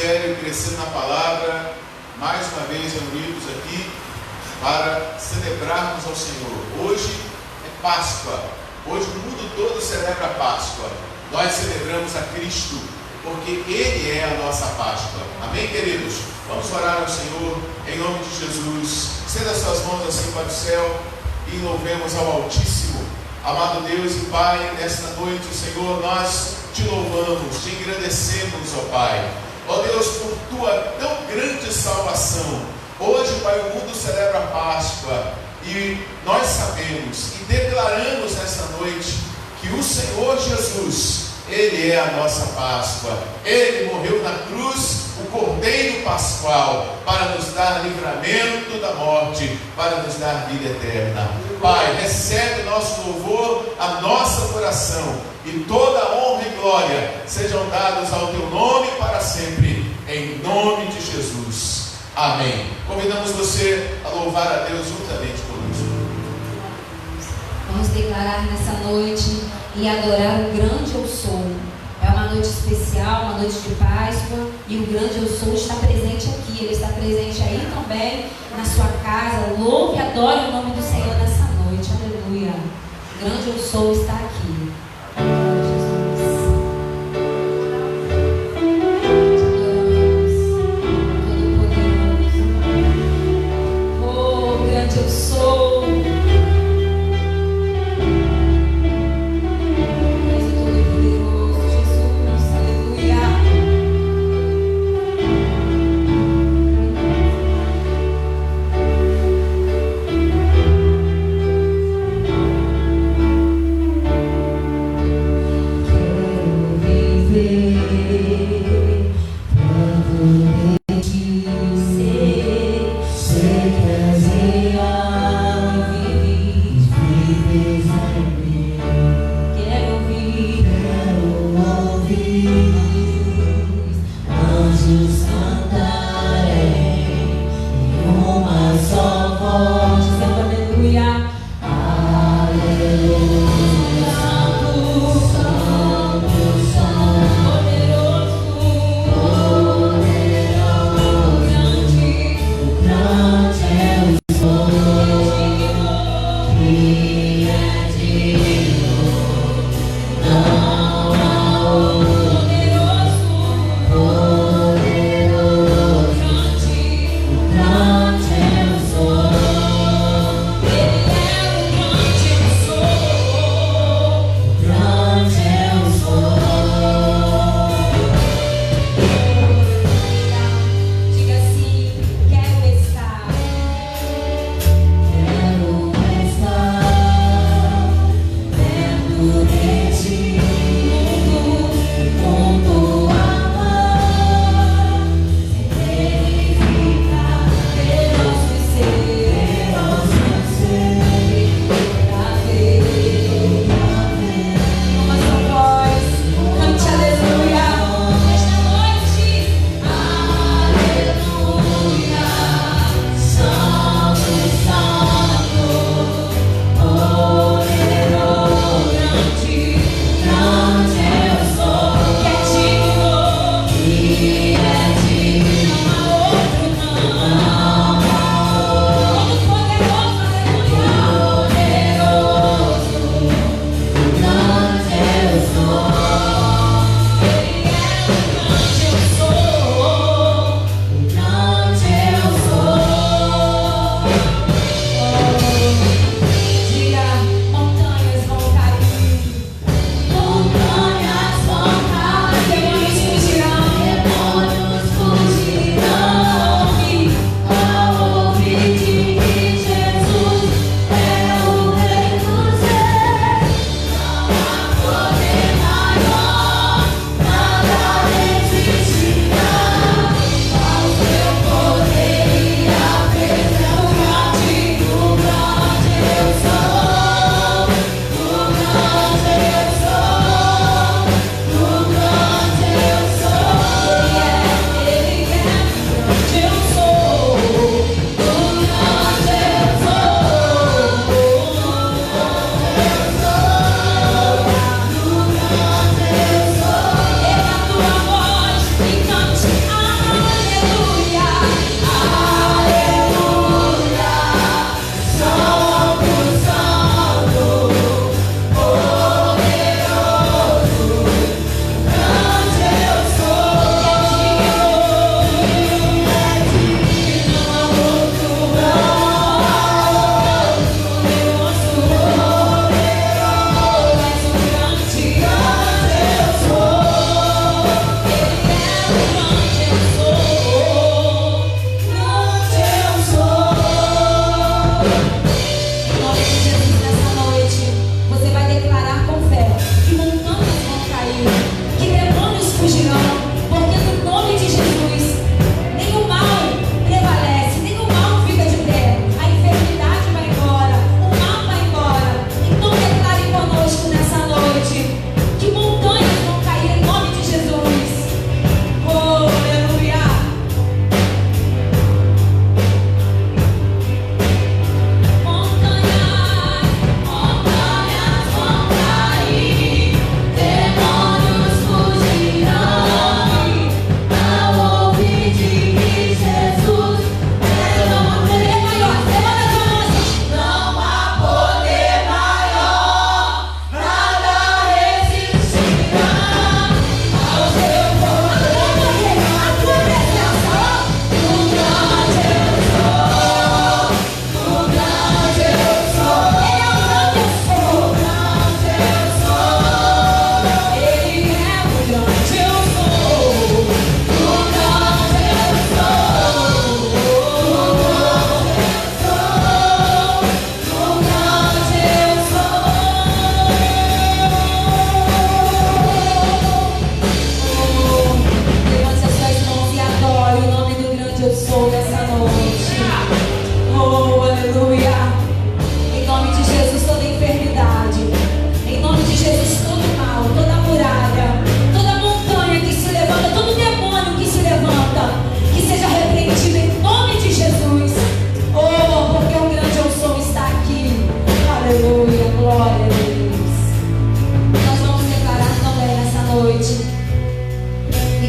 ministério, crescendo na palavra, mais uma vez reunidos aqui para celebrarmos ao Senhor. Hoje é Páscoa, hoje o mundo todo celebra a Páscoa. Nós celebramos a Cristo, porque Ele é a nossa Páscoa. Amém, queridos? Vamos orar ao Senhor, em nome de Jesus. Estenda as suas mãos assim para o céu e louvemos ao Altíssimo. Amado Deus e Pai, nesta noite, Senhor, nós te louvamos, te agradecemos, ó Pai. Ó Deus, por tua tão grande salvação. Hoje, Pai, o mundo celebra a Páscoa e nós sabemos e declaramos nesta noite que o Senhor Jesus, Ele é a nossa Páscoa. Ele morreu na cruz, o Cordeiro Pascual, para nos dar livramento da morte, para nos dar vida eterna. Pai, recebe nosso louvor, a nossa adoração, e toda a honra e glória sejam dados ao teu nome para sempre, em nome de Jesus. Amém. Convidamos você a louvar a Deus juntamente conosco. Vamos declarar nessa noite e adorar o grande eu sou. É uma noite especial, uma noite de Páscoa, e o grande eu sou está presente aqui. Ele está presente aí também, na sua casa. Louve e adore o nome do Senhor nessa noite. Aleluia. O grande eu sou está aqui. Todo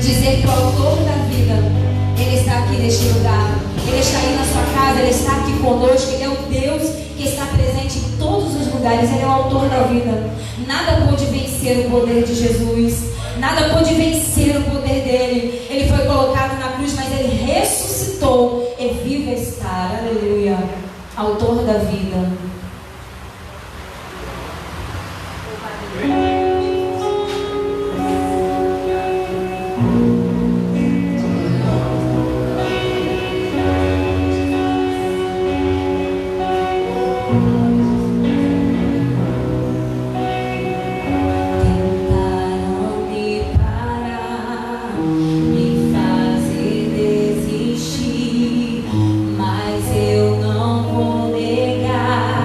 dizer que o autor da vida, Ele está aqui neste lugar. Ele está aí na sua casa, Ele está aqui conosco. Ele é o Deus que está presente em todos os lugares. Ele é o autor da vida. Nada pode vencer o poder de Jesus. Nada pode vencer o poder dele. Ele foi colocado na cruz, mas Ele ressuscitou e vivo está. Aleluia. Autor da vida. Mas eu não vou negar.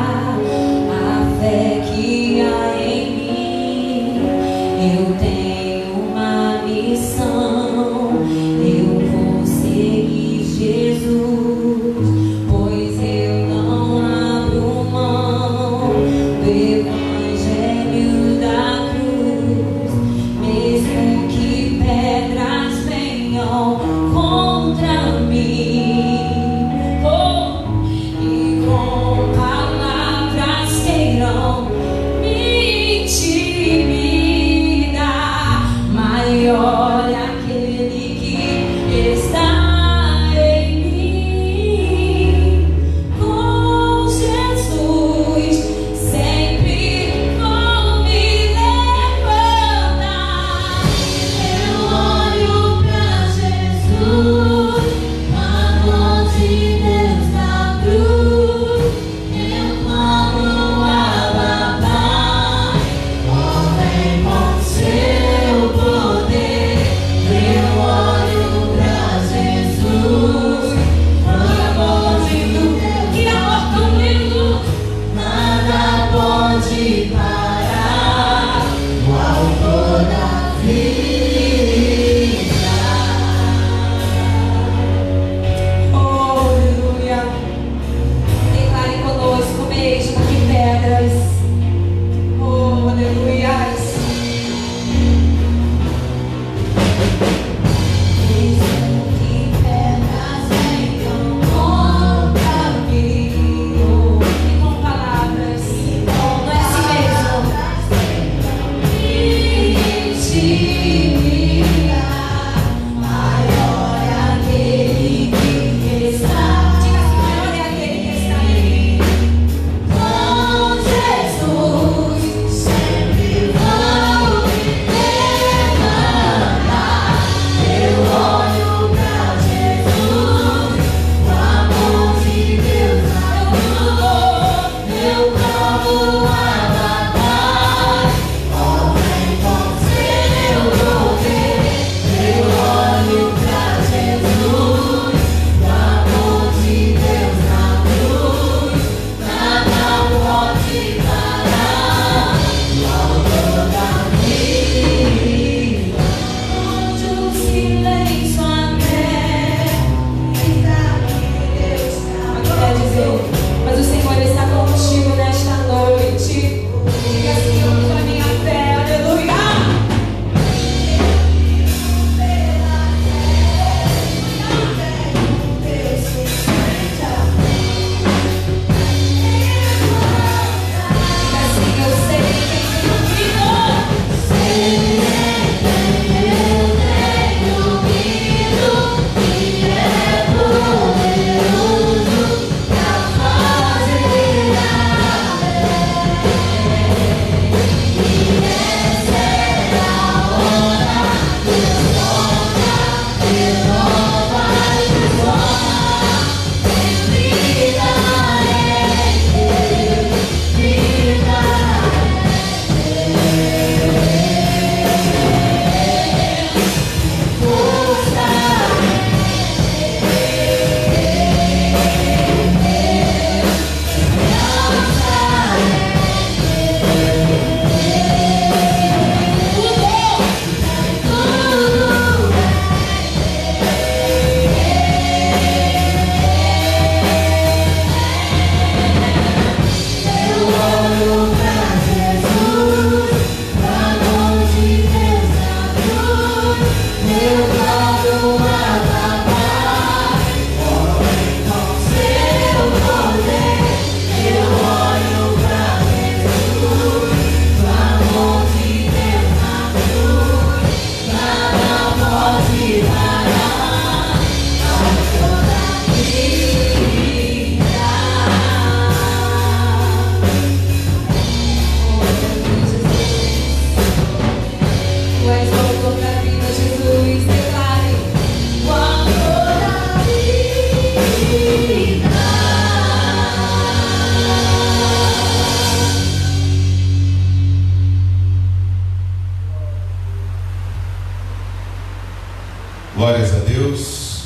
Glórias a Deus.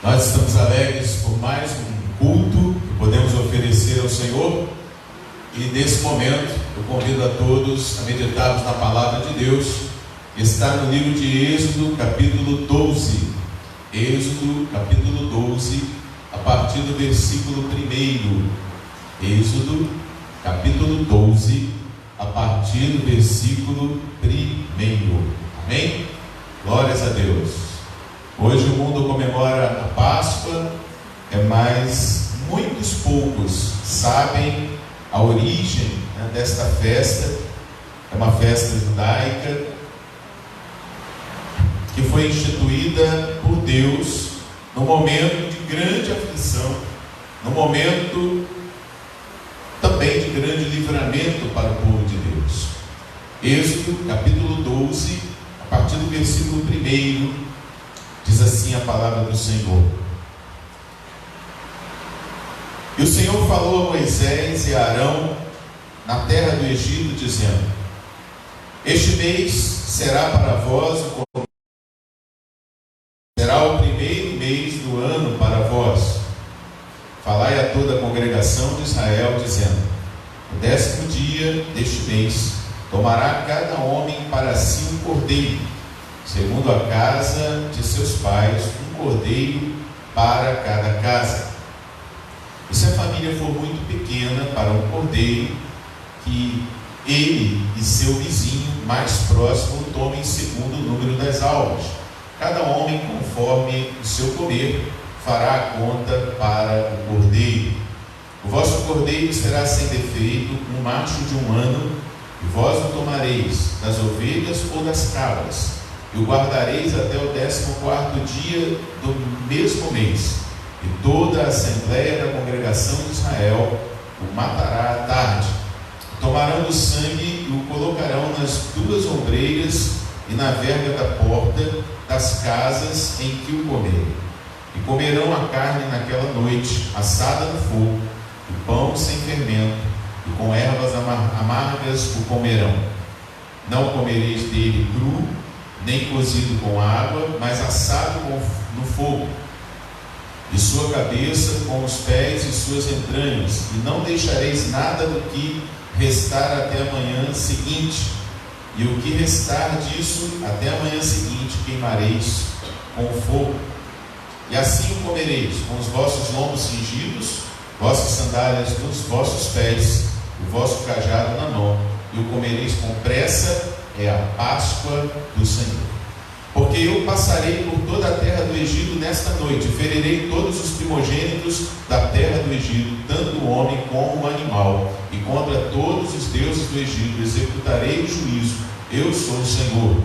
Nós estamos alegres por mais um culto que podemos oferecer ao Senhor. E nesse momento eu convido a todos a meditarmos na palavra de Deus. Está no livro de Êxodo, capítulo 12. Êxodo, capítulo 12, a partir do versículo 1. Êxodo, capítulo 12, a partir do versículo 1. Amém? Glórias a Deus. Hoje o mundo comemora a Páscoa, mas muitos poucos sabem a origem, desta festa. É uma festa judaica que foi instituída por Deus num momento de grande aflição, num momento também de grande livramento para o povo de Deus. Êxodo, capítulo 12, a partir do versículo 1, diz assim a palavra do Senhor. E o Senhor falou a Moisés e a Arão na terra do Egito, dizendo: este mês será para vós será o primeiro mês do ano para vós. Falai a toda a congregação de Israel, dizendo: no 10º dia deste mês tomará cada homem para si um cordeiro, segundo a casa de seus pais, um cordeiro para cada casa. E se a família for muito pequena para um cordeiro, que ele e seu vizinho mais próximo tomem segundo o número das almas. Cada homem, conforme o seu comer, fará a conta para o cordeiro. O vosso cordeiro será sem defeito, um macho de 1 ano, e vós o tomareis das ovelhas ou das cabras, e o guardareis até o 14º dia do mesmo mês, e toda a assembleia da congregação de Israel o matará à tarde. Tomarão do sangue e o colocarão nas 2 ombreiras e na verga da porta das casas em que o comerem. E comerão a carne naquela noite, assada no fogo, e pão sem fermento, e com ervas amargas o comerão. Não comereis dele cru, nem cozido com água, mas assado no fogo, e sua cabeça com os pés e suas entranhas, e não deixareis nada do que restar até a manhã seguinte, e o que restar disso até a manhã seguinte queimareis com o fogo. E assim o comereis, com os vossos lombos cingidos, vossas sandálias nos vossos pés, o vosso cajado na mão, e o comereis com pressa. É a Páscoa do Senhor. Porque eu passarei por toda a terra do Egito nesta noite, ferirei todos os primogênitos da terra do Egito, tanto o homem como o animal, e contra todos os deuses do Egito executarei o juízo. Eu sou o Senhor.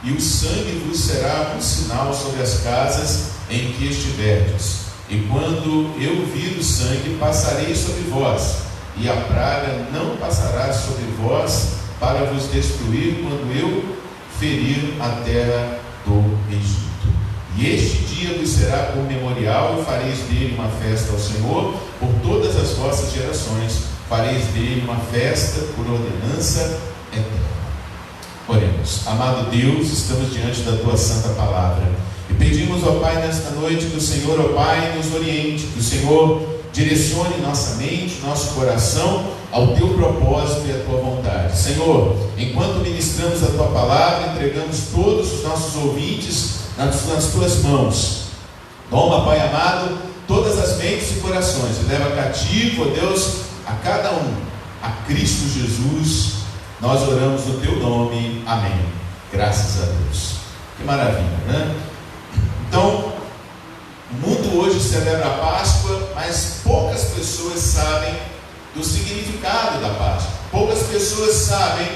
E o sangue vos será um sinal sobre as casas em que estiverdes. E quando eu vir o sangue, passarei sobre vós, e a praga não passará sobre vós para vos destruir quando eu ferir a terra do Egito. E este dia vos será por memorial, e fareis dele uma festa ao Senhor por todas as vossas gerações. Fareis dele uma festa por ordenança eterna. Oremos. Amado Deus, estamos diante da tua santa palavra e pedimos, ó Pai, nesta noite, que o Senhor, ó Pai, nos oriente, que o Senhor direcione nossa mente, nosso coração ao teu propósito e à tua vontade. Senhor, enquanto ministramos a tua palavra, entregamos todos os nossos ouvintes nas tuas mãos. Toma, Pai amado, todas as mentes e corações e leva cativo, ó Deus, a cada um a Cristo Jesus. Nós oramos no teu nome. Amém. Graças a Deus. Que maravilha, né? Então, o mundo hoje celebra a Páscoa, mas poucas pessoas sabem do significado da Páscoa. Poucas pessoas sabem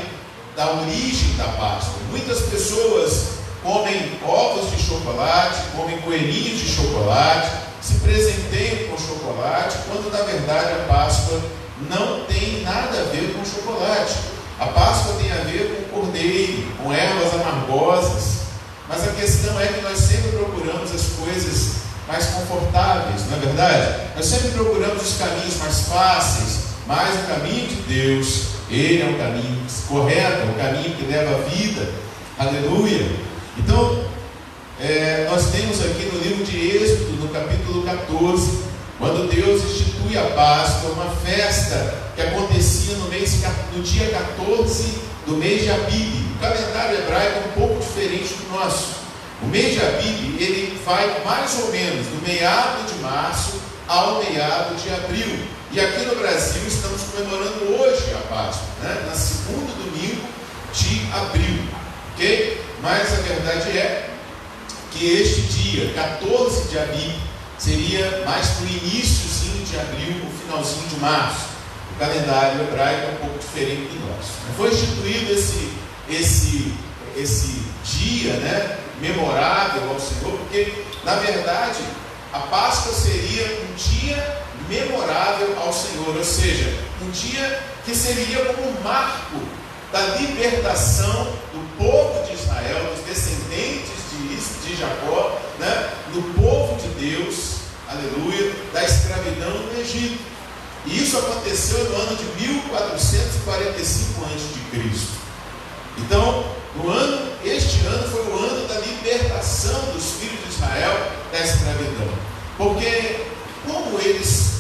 da origem da Páscoa. Muitas pessoas comem ovos de chocolate, comem coelhinhos de chocolate, se presenteiam com chocolate, quando na verdade a Páscoa não tem nada a ver com chocolate. A Páscoa tem a ver com cordeiro, com ervas amargosas. Mas a questão é que nós sempre procuramos as coisas mais confortáveis, não é verdade? Nós sempre procuramos os caminhos mais fáceis, mas o caminho de Deus, Ele é o caminho correto, é o caminho que leva à vida. Aleluia! Então, nós temos aqui no livro de Êxodo, no capítulo 14, quando Deus institui a Páscoa, uma festa que acontecia no dia 14 do mês de Abib. O calendário hebraico é um pouco diferente do nosso. O mês de Abib, ele vai mais ou menos do meado de março ao meado de abril. E aqui no Brasil estamos comemorando hoje a Páscoa, né? Na segundo domingo de abril, ok? Mas a verdade é que este dia, 14 de Abib, seria mais para o iníciozinho de abril, o finalzinho de março. O calendário hebraico é um pouco diferente do nosso. Foi instituído esse dia, né, memorável ao Senhor, porque na verdade a Páscoa seria um dia memorável ao Senhor, ou seja, um dia que seria como um marco da libertação do povo de Israel, dos descendentes de Jacó, né, do povo de Deus, aleluia, da escravidão no Egito. E isso aconteceu no ano de 1445 a.C. Então, este ano foi o ano da libertação dos filhos de Israel da escravidão. Porque como eles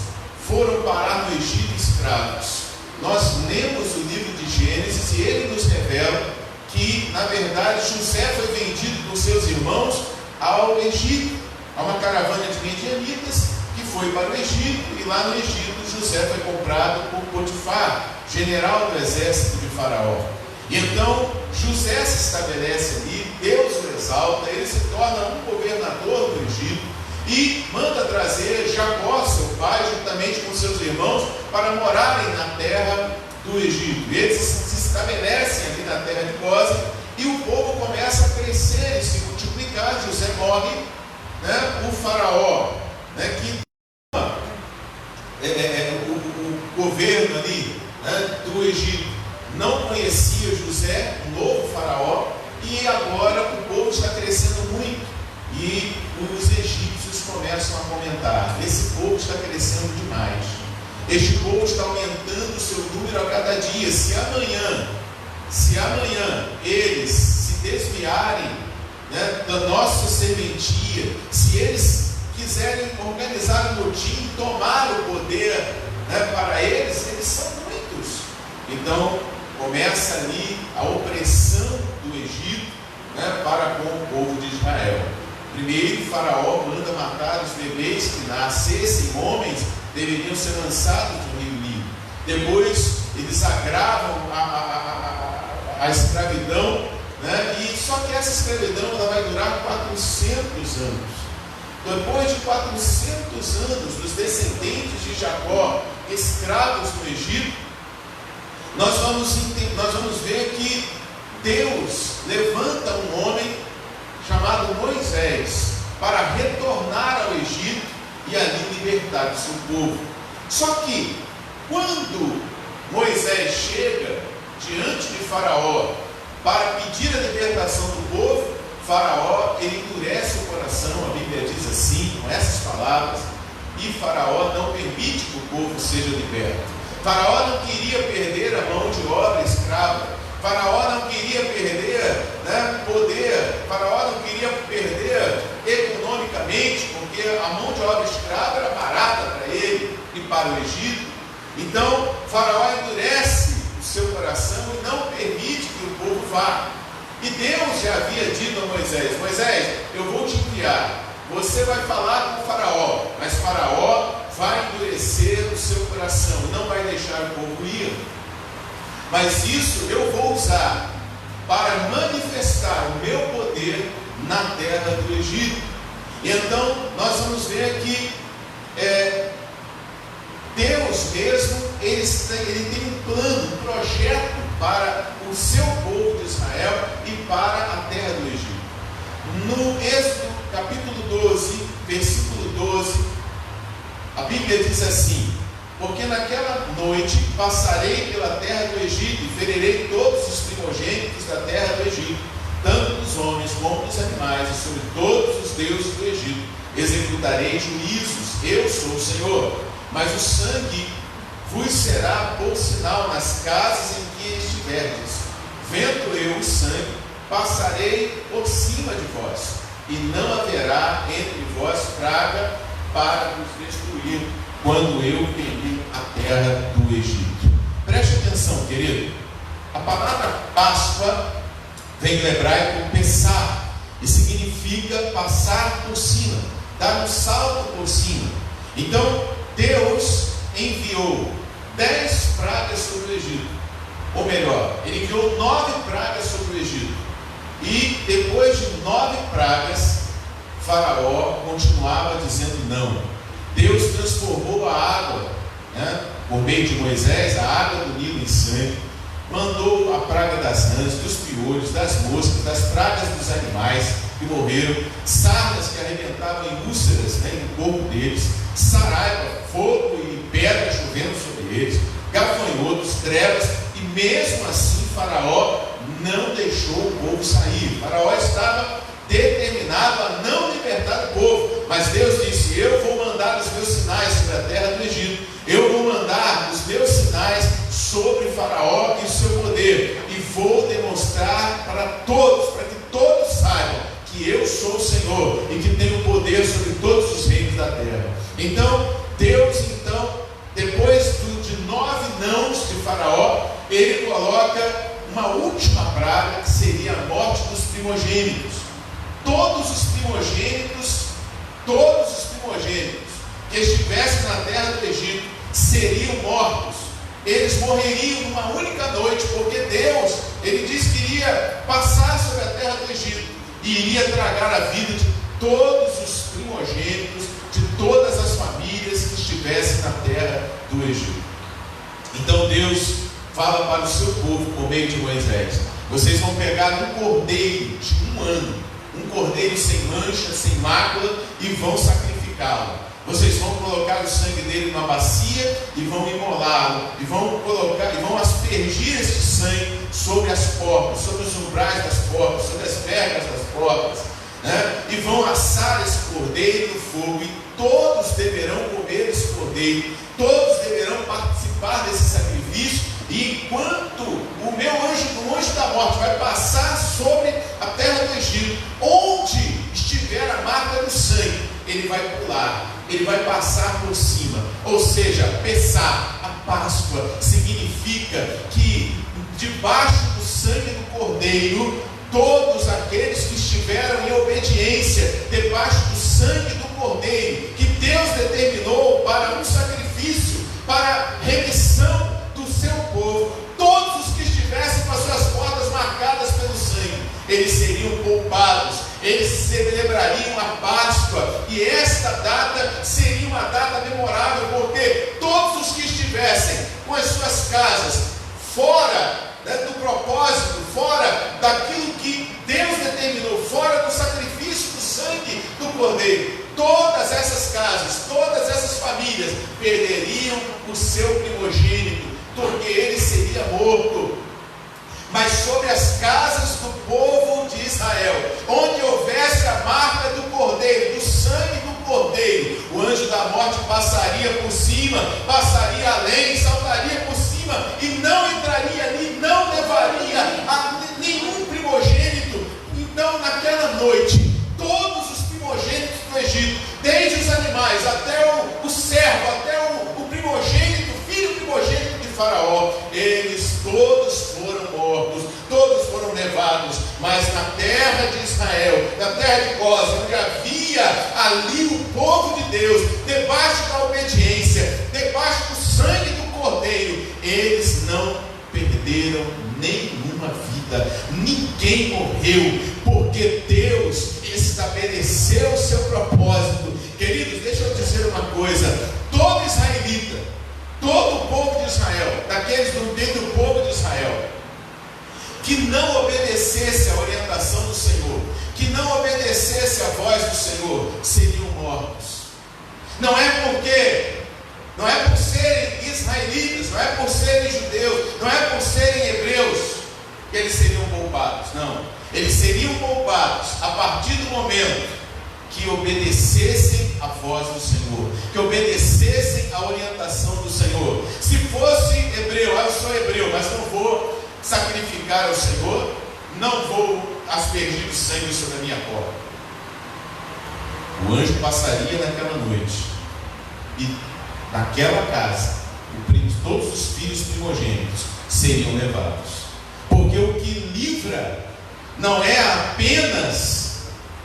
foram parar no Egito escravos, nós lemos o livro de Gênesis e ele nos revela que, na verdade, José foi vendido por seus irmãos ao Egito, a uma caravana de medianitas que foi para o Egito, e lá no Egito José foi comprado por Potifar, general do exército de Faraó. E então José se estabelece ali, Deus o exalta, ele se torna um governador do Egito e manda trazer Jacó, seu pai, juntamente com seus irmãos, para morarem na terra do Egito. Eles se estabelecem ali na terra de Gósen e o povo começa a crescer e se multiplicar. José morre, né? O faraó, né, que o governo ali, né, do Egito não conhecia José, o novo faraó, e agora o povo está crescendo muito e os egípcios começam a comentar: esse povo está crescendo demais, este povo está aumentando o seu número a cada dia. Se amanhã eles se desviarem, né, da nossa serventia, se eles quiserem organizar um motim e tomar o poder, né, para eles são muitos. Então começa ali a opressão do Egito, né, para com o povo de Israel. Primeiro, o faraó manda matar os bebês que nascessem homens, deveriam ser lançados no rio Nilo. Depois eles agravam a escravidão, né? E só que essa escravidão ela vai durar 400 anos. Depois de 400 anos dos descendentes de Jacó escravos no Egito, nós vamos ver que Deus levanta um homem chamado Moisés para retornar ao Egito e ali libertar o seu povo. Só que quando Moisés chega diante de Faraó para pedir a libertação do povo, Faraó ele endurece o coração. A Bíblia diz assim, com essas palavras: e Faraó não permite que o povo seja liberto. Faraó não queria perder a mão de obra escrava. Faraó não queria perder, né, poder. Faraó não queria perder economicamente, porque a mão de obra escrava era barata para ele e para o Egito. Então Faraó endurece o seu coração e não permite que o povo vá. E Deus já havia dito a Moisés: Moisés, eu vou te enviar, você vai falar com o Faraó, mas Faraó vai endurecer o seu coração, não vai deixar o povo ir. Mas isso eu vou usar para manifestar o meu poder na terra do Egito. Então nós vamos ver que Deus mesmo, ele tem um plano, um projeto para o seu povo de Israel e para a terra do Egito. No Êxodo capítulo 12, versículo 12, a Bíblia diz assim: porque naquela noite passarei pela terra do Egito e ferirei todos os primogênitos da terra do Egito, tanto dos homens como dos animais, e sobre todos os deuses do Egito executarei juízos. Eu sou o Senhor. Mas o sangue vos será por sinal nas casas em que estiverdes. Vendo eu o sangue, passarei por cima de vós, e não haverá entre vós praga para vos destruir, quando eu ferir a terra do Egito. Preste atenção, querido. A palavra Páscoa vem do hebraico Pessah, e significa passar por cima, dar um salto por cima. Então, Deus enviou 10 pragas sobre o Egito, ou melhor, ele enviou 9 pragas sobre o Egito, e depois de 9 pragas, Faraó continuava dizendo não. Deus transformou a água, por meio de Moisés, a água do Nilo em sangue, mandou a praga das rãs, dos piolhos, das moscas, das pragas dos animais que morreram, sarnas que arrebentavam em úlceras no corpo deles, saraiva, fogo e pedra chovendo sobre eles, gafanhotos, trevas, e mesmo assim Faraó não deixou o povo sair. Faraó estava determinado a não libertar o povo, mas Deus disse: eu vou mandar os meus sinais sobre a terra do Egito, eu vou mandar os meus sinais sobre Faraó e o seu poder, e vou demonstrar para todos, para que todos saibam que eu sou o Senhor e que tenho poder sobre todos os reinos da terra. Então, Deus, depois de 9 nãos de Faraó, ele coloca uma última praga, que seria a morte dos primogênitos. Todos os primogênitos que estivessem na terra do Egito seriam mortos. Eles morreriam numa única noite, porque Deus, ele disse que iria passar sobre a terra do Egito e iria tragar a vida de todos os primogênitos, de todas as famílias que estivessem na terra do Egito. Então Deus fala para o seu povo por meio de Moisés: vocês vão pegar um cordeiro de 1 ano, um cordeiro sem mancha, sem mácula, e vão sacrificá-lo. Vocês vão colocar o sangue dele numa bacia e vão imolá-lo, e vão aspergir esse sangue sobre as portas, sobre os umbrais das portas, sobre as vergas das portas, e vão assar esse cordeiro no fogo, e todos deverão comer esse cordeiro, todos deverão participar desse sacrifício. E enquanto o anjo da morte vai passar sobre a terra do Egito, onde estiver a marca do sangue, ele vai pular, ele vai passar por cima. Ou seja, Pessah, a Páscoa, significa que debaixo do sangue do cordeiro, todos aqueles que estiveram em obediência, debaixo do sangue do cordeiro, que Deus determinou para um sacrifício, para remissão do seu povo, todos os que estivessem com as suas portas marcadas pelo sangue, eles seriam poupados, eles celebrariam a Páscoa, e esta data seria uma data memorável, porque todos os que estivessem com as suas casas fora do propósito, fora daquilo que Deus determinou, fora do sacrifício do sangue do cordeiro, todas essas casas, todas essas famílias perderiam o seu primogênito, porque ele seria morto. Mas sobre as casas do povo de Israel, onde houvesse a marca do cordeiro, do sangue do cordeiro, o anjo da morte passaria por cima, passaria além, saltaria por cima, e não entraria ali, não levaria a nenhum primogênito. Então naquela noite, todos os primogênitos do Egito, desde os animais até o servo, até o primogênito, filho primogênito de Faraó, eles todos foram mortos, todos foram levados. Mas na terra de Israel, na terra de Gósen, onde havia ali o povo de Deus, debaixo da obediência, debaixo do sangue do cordeiro, eles não perderam nenhuma vida, ninguém morreu, porque Deus fazer o seu propósito. Queridos, deixa eu dizer uma coisa: todo israelita, todo o povo de Israel, daqueles dentro do povo de Israel, que não obedecesse à orientação do Senhor, que não obedecesse à voz do Senhor, seriam mortos. Não é por serem israelitas, não é por serem judeus, não é por serem hebreus que eles seriam poupados. Não, eles seriam poupados a partir do momento que obedecessem à voz do Senhor, que obedecessem à orientação do Senhor. Se fosse hebreu, eu sou hebreu, mas não vou sacrificar ao Senhor, não vou aspergir o sangue sobre a minha porta. O anjo passaria naquela noite e naquela casa todos os filhos primogênitos seriam levados. Porque o que livra não é apenas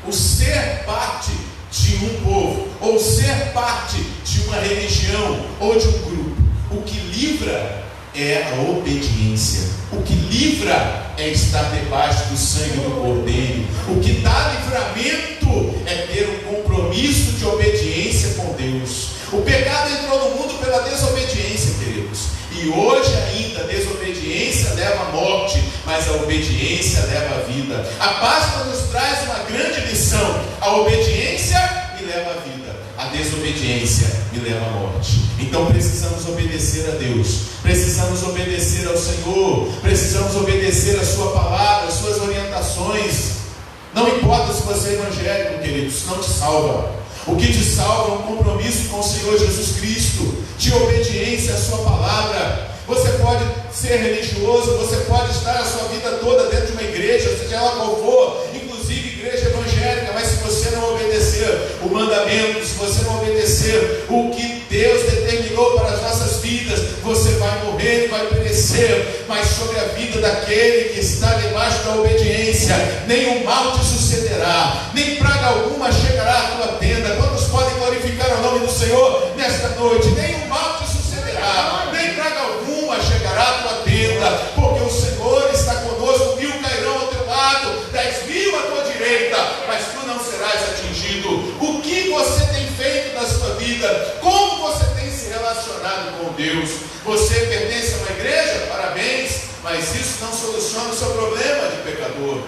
o ser parte de um povo, ou ser parte de uma religião, ou de um grupo. O que livra é a obediência. O que livra é estar debaixo do sangue do Cordeiro. O que dá livramento é ter um compromisso de obediência com Deus. O pecado entrou no mundo pela desobediência, queridos. E hoje ainda a desobediência leva à morte, mas a obediência leva à vida. A Páscoa nos traz uma grande lição: a obediência me leva à vida, a desobediência me leva à morte. Então precisamos obedecer a Deus, precisamos obedecer ao Senhor, precisamos obedecer a sua palavra, as suas orientações. Não importa se você é evangélico, queridos, isso não te salva. O que te salva é um compromisso com o Senhor Jesus Cristo, de obediência à sua palavra. Você pode ser religioso, você pode estar a sua vida toda dentro de uma igreja, seja ela qual for, inclusive igreja evangélica, mas se você não obedecer o mandamento, se você não obedecer o que Deus determinou para as nossas vidas, você vai morrer e vai perecer. Mas sobre a vida daquele que está debaixo da obediência, nenhum mal te sucederá, nem praga alguma chegará à tua tenda. Quantos podem glorificar o nome do Senhor nesta noite? Nenhum mal te sucederá, nem praga alguma chegará à tua tenda, porque o Senhor está conosco. 1000 cairão ao teu lado, 10.000 à tua direita, mas tu não serás atingido. O que você tem feito na sua vida? Como você tem se relacionado com Deus? Você pertence a uma igreja? Parabéns, mas isso não soluciona o seu problema de pecador.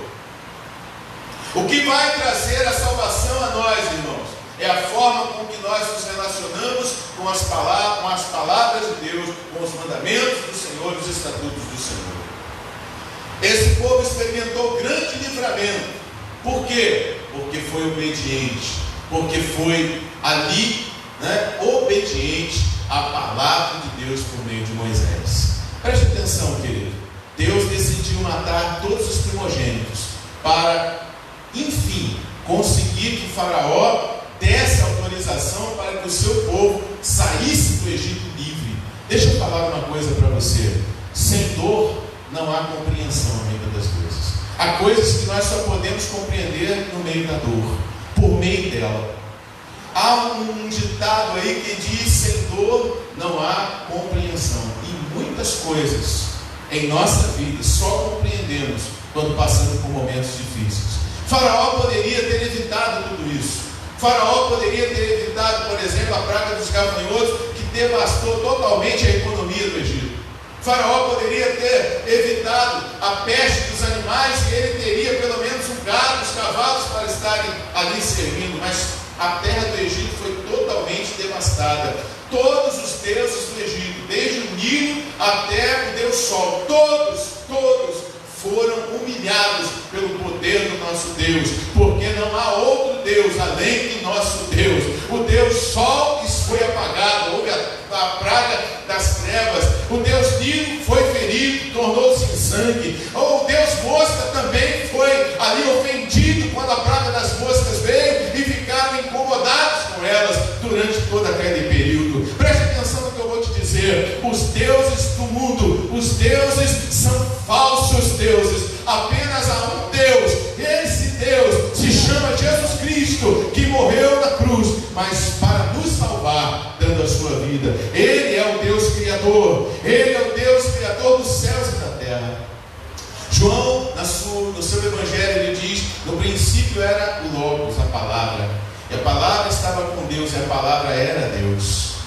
O que vai trazer a salvação a nós, irmãos, é a forma com que nós nos relacionamos com as palavras de Deus, com os mandamentos do Senhor e os estatutos do Senhor. Esse povo experimentou grande livramento. Por quê? Porque foi obediente, porque foi ali, obediente à palavra de Deus por meio de Moisés. Preste atenção, querido. Deus decidiu matar todos os primogênitos para, enfim, conseguir que Faraó desse autorização para que o seu povo saísse do Egito livre. Deixa eu falar uma coisa para você: sem dor não há compreensão no meio das coisas. Há coisas que nós só podemos compreender no meio da dor, por meio dela. Há um ditado aí que diz: sem dor não há compreensão. E muitas coisas em nossa vida só compreendemos quando passamos por momentos difíceis. Faraó poderia ter evitado tudo isso. Faraó poderia ter evitado, por exemplo, a praga dos gafanhotos, que devastou totalmente a economia do Egito. Faraó poderia ter evitado a peste dos animais, e ele teria pelo menos um gado, os cavalos para estarem ali servindo, mas a terra do Egito foi totalmente devastada. Todos os deuses do Egito, desde o Nilo até o Deus Sol, todos foram humilhados pelo poder do nosso Deus, porque não há outro Deus além do nosso Deus. O Deus Sol foi apagado, houve a praga das trevas. O Deus Nilo foi ferido, tornou-se em sangue. O Deus Mosca também foi ali ofendido quando a praga das moscas veio, e ficaram incomodados com elas durante todo aquele período. Preste atenção no que eu vou te dizer: os deuses do mundo, os deuses são falsos deuses. Apenas há um Deus. Esse Deus se chama Jesus Cristo, que morreu na cruz, mas para nos salvar, dando a sua vida. Ele é o Deus Criador. Ele é o Deus Criador dos céus e da terra. João, no seu evangelho, ele diz: no princípio era o Logos, a palavra. E a palavra estava com Deus e a palavra era Deus.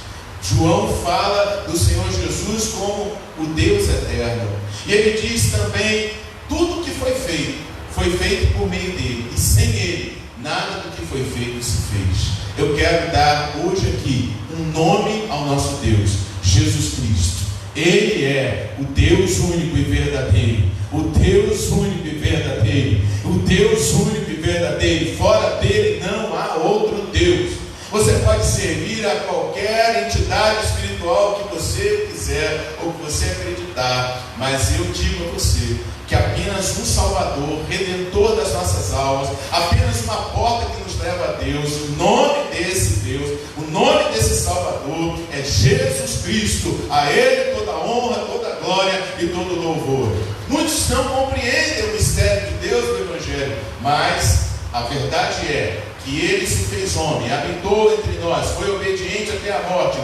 João fala do Senhor Jesus como o Deus eterno. E ele diz também: tudo que foi feito por meio dele. E sem ele, nada do que foi feito se fez. Eu quero dar hoje aqui um nome ao nosso Deus: Jesus Cristo. Ele é o Deus único e verdadeiro. O Deus único e verdadeiro. O Deus único e verdadeiro. Fora dele não há outro Deus. Você pode servir a qualquer entidade espiritual que você quiser ou que você acreditar, mas eu digo a você que apenas um Salvador, Redentor das nossas almas, apenas uma porta que nos leva a Deus, o nome desse Deus, o nome desse Salvador é Jesus Cristo. A Ele toda honra, toda glória e todo louvor. Muitos não compreendem o mistério de Deus do Evangelho, mas a verdade é que Ele se fez homem, habitou entre nós, foi obediente até a morte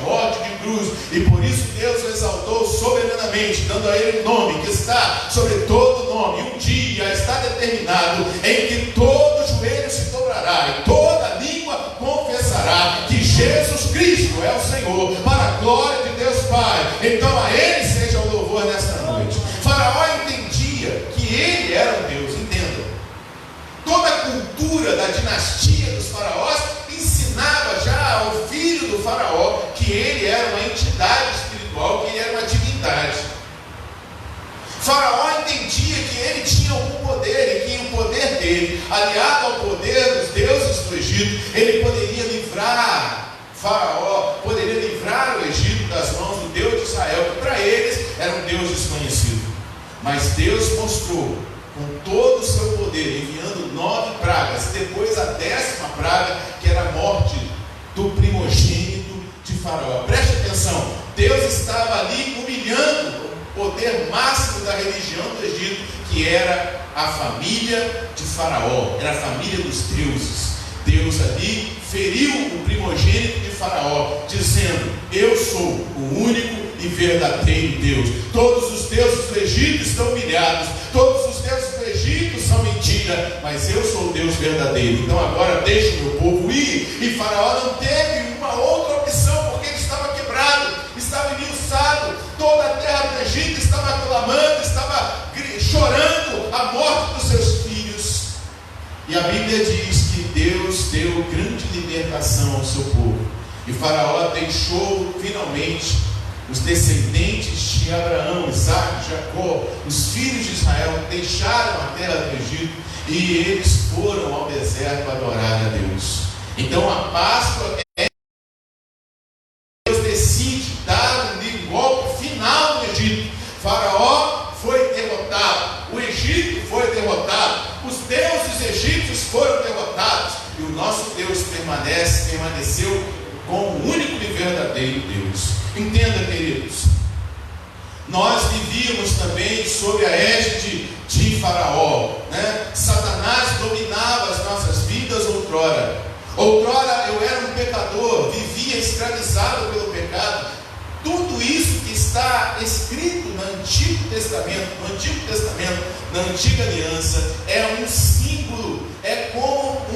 de cruz, e por isso Deus o exaltou soberanamente, dando a Ele um nome que está sobre todo nome. Um dia está determinado em que todo joelho se dobrará e toda língua confessará que Jesus Cristo é o Senhor, para a glória de Deus Pai. Então a Ele seja o louvor nesta noite. Faraó entendia que ele era um Deus. Entenda, toda a cultura da dinastia dos faraós ensinava já ao filho do faraó que ele era uma entidade espiritual, que ele era uma divindade. Faraó entendia que ele tinha algum poder e que o poder dele, aliado ao poder dos deuses do Egito, ele poderia livrar Faraó, poderia livrar o Egito das mãos do Deus de Israel, que para eles era um Deus desconhecido. Mas Deus mostrou com todo o seu poder, enviando 9 pragas, depois a 10ª praga, que era a morte do primogênito de Faraó. Preste atenção, Deus estava ali humilhando o poder máximo da religião do Egito, que era a família de Faraó, era a família dos deuses. Deus ali feriu o primogênito de Faraó, dizendo: eu sou o único e verdadeiro Deus. Todos os deuses do Egito estão humilhados, todos os deuses do Egito são mentira, mas eu sou o Deus verdadeiro. Então agora deixe o meu povo ir. E Faraó não teve uma outra opção, porque ele estava quebrado, estava enmiuçado, toda a terra do Egito estava clamando, estava chorando a morte dos seus filhos. E a Bíblia diz que Deus deu grande libertação ao seu povo, e Faraó deixou finalmente os descendentes de Abraão, Isaac, Jacó, os filhos de Israel, deixaram a terra do Egito e eles foram ao deserto adorar a Deus. Então a Páscoa é Deus decide dar um golpe final no Egito. Faraó foi derrotado, o Egito foi derrotado, os deuses egípcios foram derrotados, e o nosso Deus permaneceu como o único e verdadeiro Deus. Entenda, queridos, nós vivíamos também sob a égide de Faraó, né? Satanás dominava as nossas vidas outrora. Outrora eu era um pecador, vivia escravizado pelo pecado. Tudo isso que está escrito no Antigo Testamento, na Antiga Aliança, é um símbolo, é como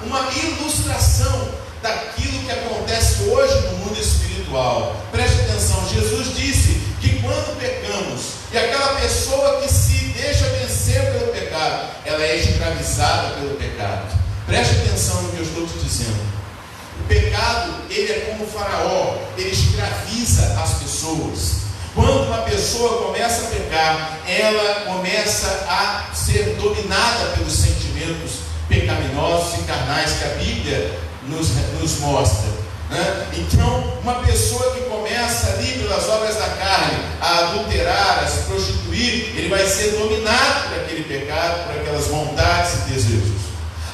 uma ilustração daquilo que acontece hoje no mundo espiritual. Preste atenção, Jesus disse que quando pecamos, e aquela pessoa que se deixa vencer pelo pecado, ela é escravizada pelo pecado. Preste atenção no que eu estou te dizendo. O pecado, ele é como o Faraó, ele escraviza as pessoas. Quando uma pessoa começa a pecar, ela começa a ser dominada pelos sentimentos pecaminosos e carnais que a Bíblia nos mostra, né? Então, uma pessoa que começa ali pelas obras da carne a adulterar, a se prostituir, ele vai ser dominado por aquele pecado, por aquelas vontades e desejos.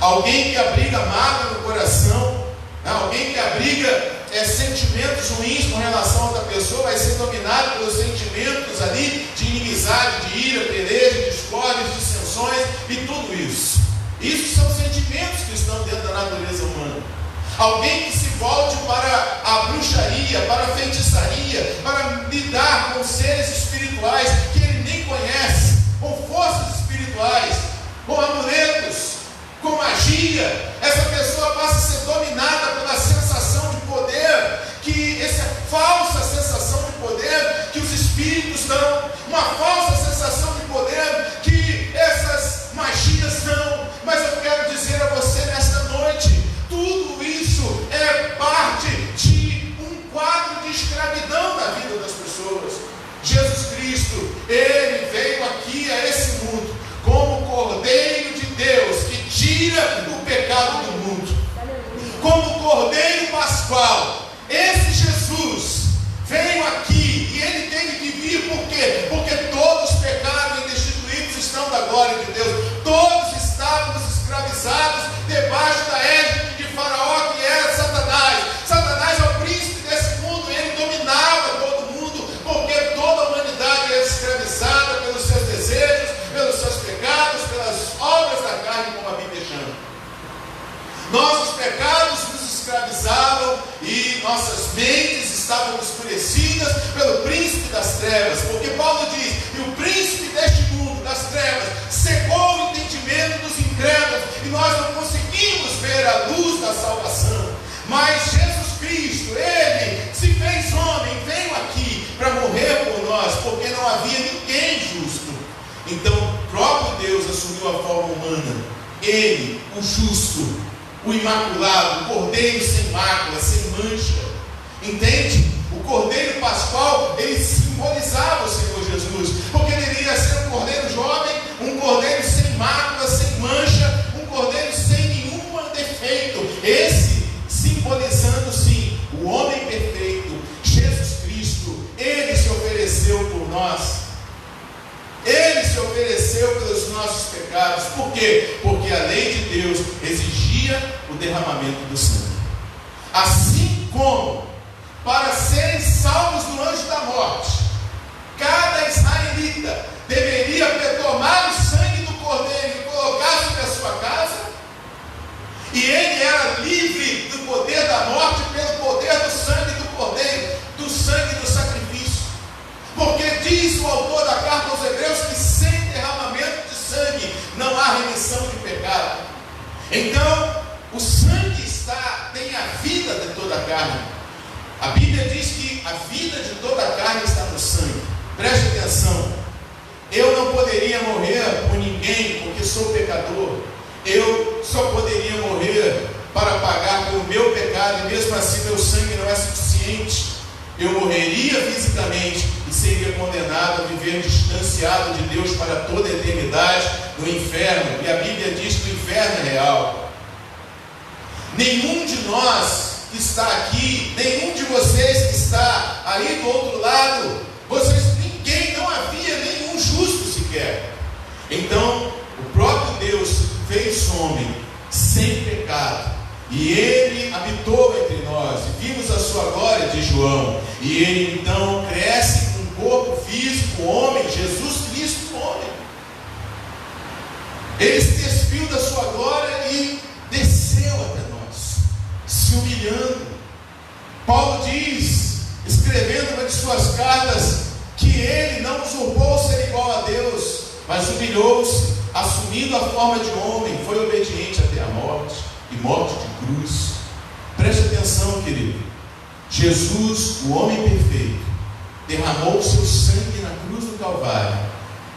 Alguém que abriga mágoa no coração, né? Alguém que abriga sentimentos ruins com relação a outra pessoa, vai ser dominado pelos sentimentos ali de inimizade, de ira, peleja, discórdia, dissensões e tudo isso. Isso são sentimentos que estão dentro da natureza humana. Alguém que se volte para a bruxaria, para a feitiçaria, para lidar com seres espirituais que ele nem conhece, com forças espirituais, com amuletos, com magia. Essa pessoa espíritos dão, uma falsa sensação de poder que essas magias dão. Mas eu quero dizer a você nesta noite, tudo isso é parte de um quadro de escravidão na vida das pessoas. Jesus Cristo, Ele veio aqui a esse mundo como Cordeiro de Deus que tira o pecado do mundo, como Cordeiro Pascual. Esse Jesus veio aqui e Ele teve que vir, por quê? Porque todos pecaram e destituídos estão da glória de Deus. Todos estávamos escravizados debaixo da égide de Faraó, que era Satanás. Satanás é o príncipe desse mundo, ele dominava todo mundo, porque toda a humanidade era escravizada pelos seus desejos, pelos seus pecados, pelas obras da carne, como a Bíblia chama. Nossos pecados nos escravizavam e nossas mentes estavam escurecidas pelo príncipe das trevas, porque Paulo diz que o príncipe deste mundo, das trevas, cegou o entendimento dos incrédulos e nós não conseguimos ver a luz da salvação. Mas Jesus Cristo, Ele se fez homem, veio aqui para morrer por nós, porque não havia ninguém justo. Então o próprio Deus assumiu a forma humana, Ele, o justo, o imaculado, o cordeiro sem mácula, sem mancha. Entende? O cordeiro pascual, ele simbolizava o Senhor Jesus, porque ele iria ser um cordeiro jovem, um cordeiro sem mácula, sem mancha, um cordeiro sem nenhum defeito. Esse simbolizando sim o homem perfeito, Jesus Cristo. Ele se ofereceu por nós. Ele se ofereceu pelos nossos pecados. Por quê? Porque a lei de Deus exigia o derramamento do sangue. Assim como para serem salvos do anjo da morte, cada israelita deveria tomar o sangue do cordeiro e colocar sobre a sua casa, e ele era livre do poder da morte pelo poder do sangue do cordeiro, do sangue do sacrifício. Porque diz o autor da carta aos Hebreus que sem derramamento de sangue não há remissão de pecado. Então, o sangue tem a vida de toda a carne. A Bíblia diz que a vida de toda a carne está no sangue. Preste atenção. Eu não poderia morrer por ninguém porque sou pecador. Eu só poderia morrer para pagar pelo meu pecado, e mesmo assim meu sangue não é suficiente. Eu morreria fisicamente e seria condenado a viver distanciado de Deus para toda a eternidade no inferno. E a Bíblia diz que o inferno é real. Nenhum de nós que está aqui, nenhum de vocês que está aí do outro lado, ninguém, não havia nenhum justo sequer. Então, o próprio Deus fez homem sem pecado, e Ele habitou entre nós, e vimos a sua glória, de João, e Ele então cresce com um corpo físico, homem, Jesus Cristo, homem. Ele se despiu da sua glória e desceu até nós, se humilhando. Paulo diz, escrevendo uma de suas cartas, que ele não usurpou ser igual a Deus, mas humilhou-se, assumindo a forma de homem, foi obediente até a morte, e morte de cruz. Preste atenção, querido. Jesus, o homem perfeito, derramou o seu sangue na cruz do Calvário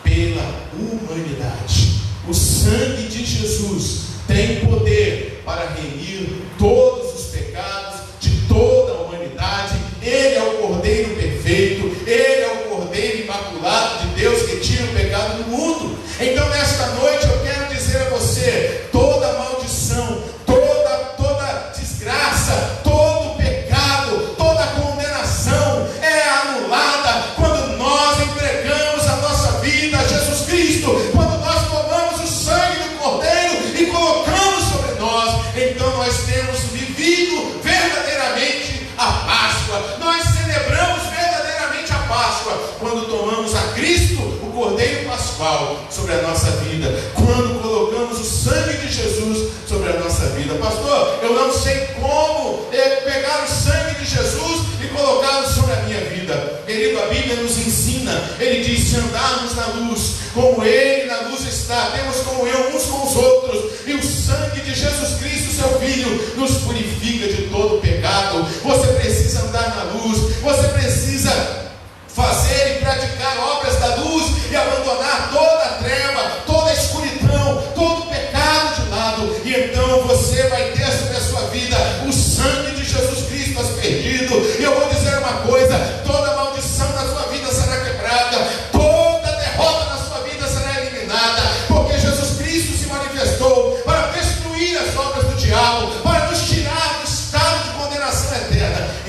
pela humanidade. O sangue de Jesus tem poder para remir todos os pecados de toda a humanidade. Ele é o Cordeiro perfeito, Ele é o Cordeiro imaculado de Deus que tira o pecado do mundo. Então nesta noite eu quero dizer a você, toda maldição, toda desgraça, todo pecado, toda condenação é anulada quando nós entregamos a nossa vida a Jesus Cristo, quando nós tomamos o sangue do Cordeiro e colocamos sobre nós. Então nós temos vivido verdadeiramente a Páscoa. Nós celebramos verdadeiramente a Páscoa quando tomamos a Cristo, o Cordeiro Pascual, sobre a nossa vida, quando colocamos o sangue de Jesus sobre a nossa vida. Pastor, eu não sei como pegar o sangue de Jesus e colocá-lo sobre a minha vida. Querido, a Bíblia nos ensina, ele diz: se andarmos na luz, como Ele na luz está, temos comunhão uns com os outros, e o sangue de Jesus Cristo, seu Filho, nos purifica de todo pecado. Você precisa andar na luz, você precisa fazer e praticar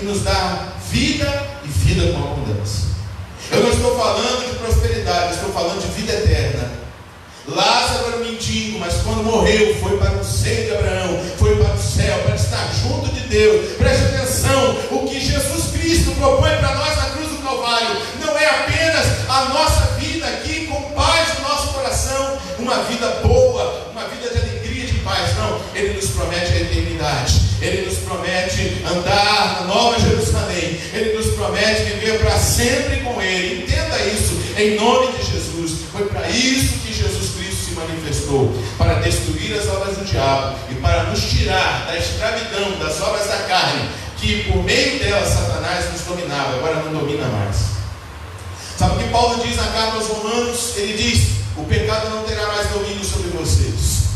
nos dá vida e vida com abundância. Eu não estou falando de prosperidade, eu estou falando de vida eterna. Lázaro era um mendigo, mas quando morreu, foi para o seio de Abraão, foi para o céu, para estar junto de Deus. Preste atenção, o que Jesus Cristo propõe para nós na cruz do Calvário não é apenas a nossa vida aqui com paz no nosso coração, uma vida boa, uma vida de alegria e de paz. Não, Ele nos promete a eternidade. Ele nos promete andar na Nova Jerusalém. Ele nos promete viver para sempre com Ele. Entenda isso em nome de Jesus. Foi para isso que Jesus Cristo se manifestou, para destruir as obras do diabo e para nos tirar da escravidão das obras da carne, que por meio dela Satanás nos dominava, agora não domina mais. Sabe o que Paulo diz na carta aos Romanos? Ele diz: o pecado não terá mais domínio sobre vocês.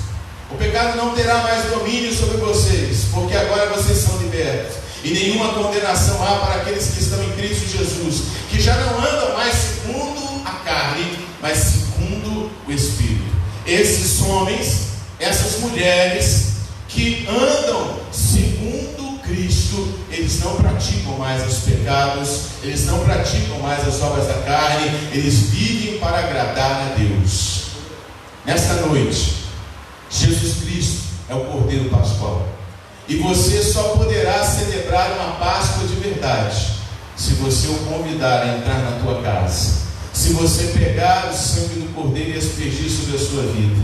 O pecado não terá mais domínio sobre vocês, porque agora vocês são libertos. E nenhuma condenação há para aqueles que estão em Cristo Jesus, que já não andam mais segundo a carne, mas segundo o Espírito. Esses homens, essas mulheres que andam segundo Cristo, eles não praticam mais os pecados, eles não praticam mais as obras da carne, eles vivem para agradar a Deus. Nesta noite, Jesus Cristo é o Cordeiro Pascual. E você só poderá celebrar uma Páscoa de verdade se você o convidar a entrar na tua casa. Se você pegar o sangue do Cordeiro e aspergir sobre a sua vida.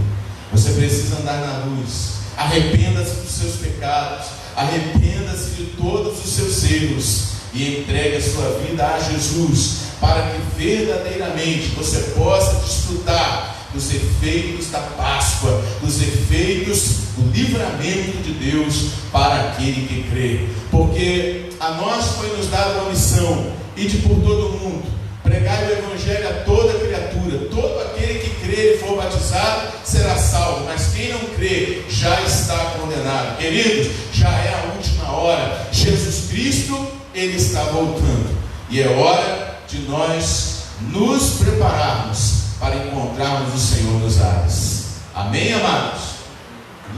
Você precisa andar na luz. Arrependa-se dos seus pecados. Arrependa-se de todos os seus erros. E entregue a sua vida a Jesus, para que verdadeiramente você possa desfrutar dos efeitos da Páscoa, dos efeitos do livramento de Deus para aquele que crê. Porque a nós foi nos dada uma missão: ide por todo o mundo, pregai o Evangelho a toda criatura. Todo aquele que crer e for batizado será salvo, mas quem não crê já está condenado. Queridos, já é a última hora. Jesus Cristo, Ele está voltando, e é hora de nós nos prepararmos para encontrarmos o Senhor nos ares. Amém, amados?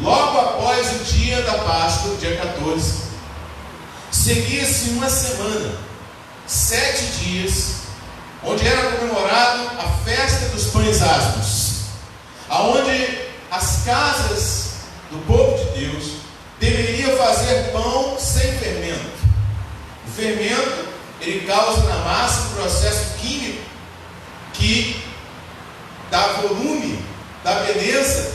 Logo após o dia da Páscoa, dia 14, seguia-se uma semana, 7 dias, onde era comemorado a festa dos pães asmos, aonde as casas do povo de Deus deveriam fazer pão sem fermento. O fermento, ele causa na massa um processo químico que dá volume, dá beleza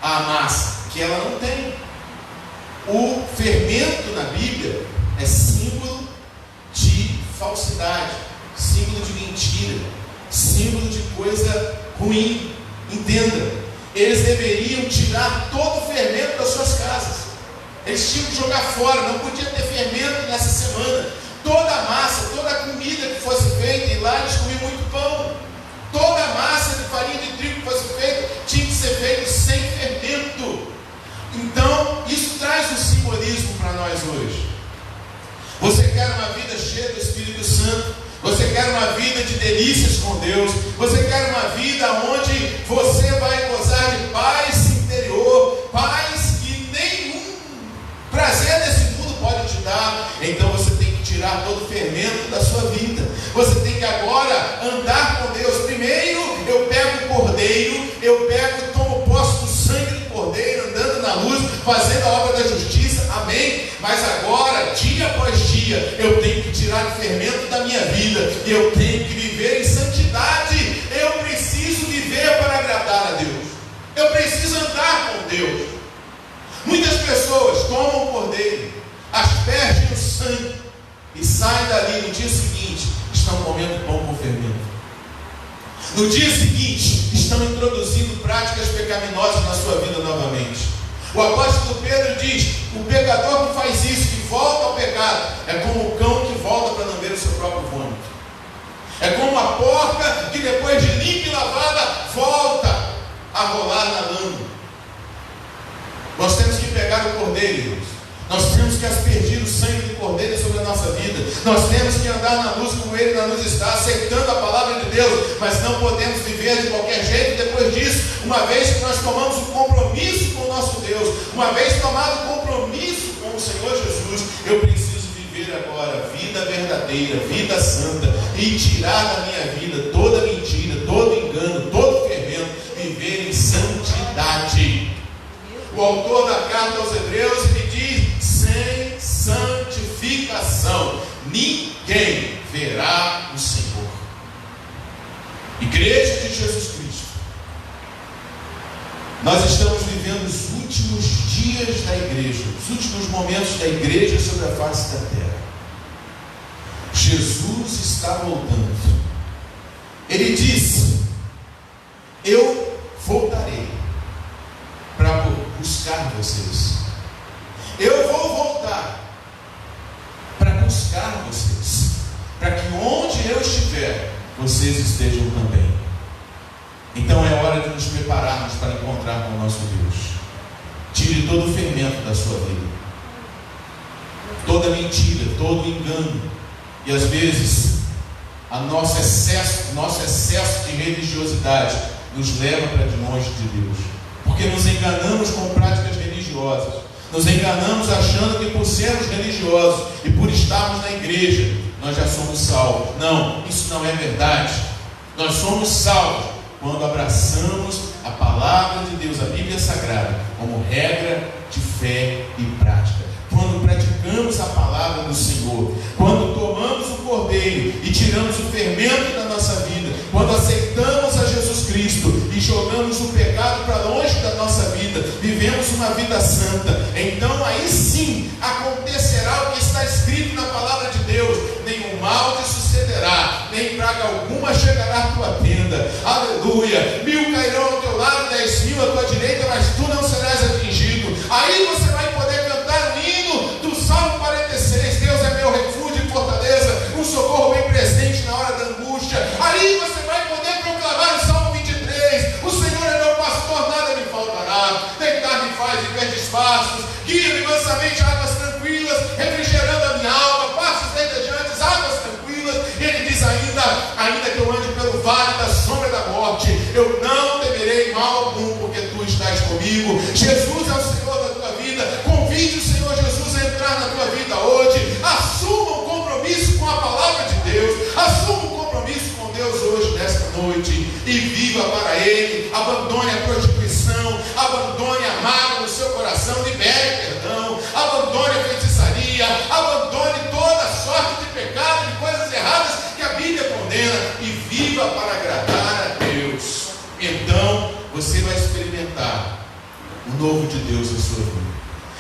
à massa, que ela não tem. O fermento na Bíblia é símbolo de falsidade, símbolo de mentira, símbolo de coisa ruim. Entenda, eles deveriam tirar todo o fermento das suas casas. Eles tinham que jogar fora, não podia ter fermento nessa semana. Toda a massa, toda a comida que fosse feita, e lá eles comiam muito pão. Toda a massa de farinha de trigo que fosse feita tinha que ser feito sem fermento. Então, isso traz um simbolismo para nós hoje. Você quer uma vida cheia do Espírito Santo? Você quer uma vida de delícias com Deus? Você quer uma vida onde você vai gozar de paz interior, paz que nenhum prazer desse mundo pode te dar? Então você tem que tirar todo o fermento da sua vida. Você tem que agora andar com Deus. Primeiro eu pego o cordeiro, eu tomo posse do sangue do cordeiro, andando na luz, fazendo a obra da justiça, amém? Mas agora, dia após dia, eu tenho que tirar o fermento da minha vida, e eu tenho que viver em santidade. Eu preciso viver para agradar a Deus, eu preciso andar com Deus. Muitas pessoas tomam o cordeiro, aspergem o sangue e saem dali no dia seguinte, estão comendo pão com fermento. No dia seguinte, estão introduzindo práticas pecaminosas na sua vida novamente. O apóstolo Pedro diz: o pecador que faz isso, que volta ao pecado, é como o cão que volta para lamber o seu próprio vômito. É como a porca que depois de limpa e lavada, volta a rolar na lama. Nós temos que pegar o cordeiro, irmãos. Nós temos que aspergir o sangue do cordeiro sobre a nossa vida. Nós temos que andar na luz como Ele na luz está, aceitando a palavra de Deus. Mas não podemos viver de qualquer jeito depois disso. Uma vez que nós tomamos um compromisso com o nosso Deus, uma vez tomado um compromisso com o Senhor Jesus, eu preciso viver agora vida verdadeira, vida santa, e tirar da minha vida toda mentira, todo engano, todo fermento, viver em santidade. O autor da carta aos Hebreus ele diz: sem santificação ninguém verá o Senhor. Igreja de Jesus Cristo, nós estamos vivendo os últimos dias da igreja, os últimos momentos da igreja sobre a face da terra. Jesus está voltando. Ele disse: eu voltarei para buscar vocês. Eu vou voltar para buscar vocês, para que onde eu estiver, vocês estejam também. Então é hora de nos prepararmos para encontrar com o nosso Deus. Tire todo o fermento da sua vida, toda mentira, todo engano, e às vezes nosso excesso de religiosidade nos leva para de longe de Deus, porque nos enganamos com práticas religiosas, nos enganamos achando que por sermos religiosos e por estarmos na igreja nós já somos salvos. Não, isso não é verdade. Nós somos salvos quando abraçamos a palavra de Deus, a Bíblia Sagrada, como regra de fé e prática. Quando praticamos a palavra do Senhor, quando tomamos o Cordeiro e tiramos o fermento da nossa vida, quando aceitamos a Jesus Cristo e jogamos o pecado para longe da nossa vida, vivemos uma vida santa, então aí sim acontecerá o que está escrito na palavra de Deus: nenhum mal te sucederá, nem praga alguma chegará à tua tenda. Aleluia! 1000 cairão ao teu lado, 10.000 à tua direita, mas tu não serás atingido. Aí você vai poder cantar o hino do Salmo 46: Deus é meu refúgio e fortaleza, um socorro bem presente na hora da angústia. Aí você vai poder proclamar o Salmo 23: o Senhor é meu pastor, nada me faltará. Deitar-me faz em verdes pastos, guia-me mansamente a águas tranquilas, refrigerando a minha alma, pastos verdejantes, águas tranquilas. E ele diz ainda que eu ande pelo vale da sombra da morte, eu não temerei mal algum, porque tu estás comigo. Jesus é o Senhor da tua vida. Convide o Senhor Jesus a entrar na tua vida hoje. Assuma um compromisso com a palavra de Deus, assuma um compromisso com Deus hoje, nesta noite, e viva para Ele. Abandone a prostituição, abandone a mágoa no seu coração, libere perdão, abandone a feitiçaria, abandone toda sorte de pecado, de coisas erradas que a Bíblia condena, e viva para agradar a Deus. Então você vai experimentar o novo de Deus na sua vida.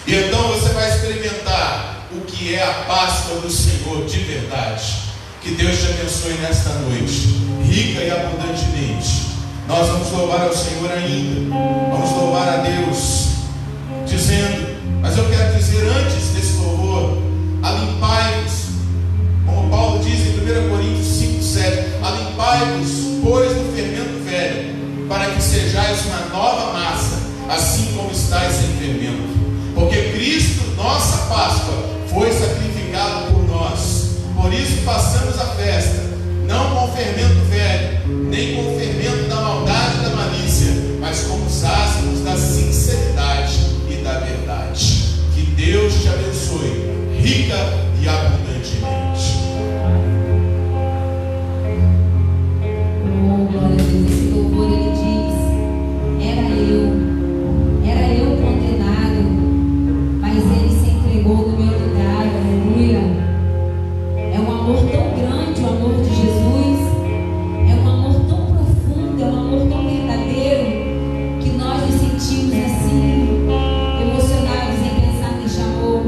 E então você vai experimentar o que é a Páscoa do Senhor de verdade. Que Deus te abençoe nesta noite, rica e abundantemente. Nós vamos louvar ao Senhor ainda, vamos louvar a Deus, dizendo, mas eu quero dizer antes desse louvor: alimpai-vos, como Paulo diz em 1 Coríntios 5:7, alimpai-vos, pois, do fermento velho, para que sejais uma nova massa, assim como estáis sem fermento. Porque Cristo, nossa Páscoa, foi sacrificado por nós. Por isso passamos a festa, não com o fermento velho, nem com o fermento da maldade e da malícia, mas com os ácimos da sinceridade e da verdade. Que Deus te abençoe, rica e abundantemente. Oh, glória a Deus. Esse louvor ele diz: era eu condenado, mas ele se entregou no meu lugar. Aleluia. É um amor tão grande, o amor de Jesus. É um amor tão profundo, é um amor tão verdadeiro, que nós nos sentimos assim, emocionados em pensar neste amor.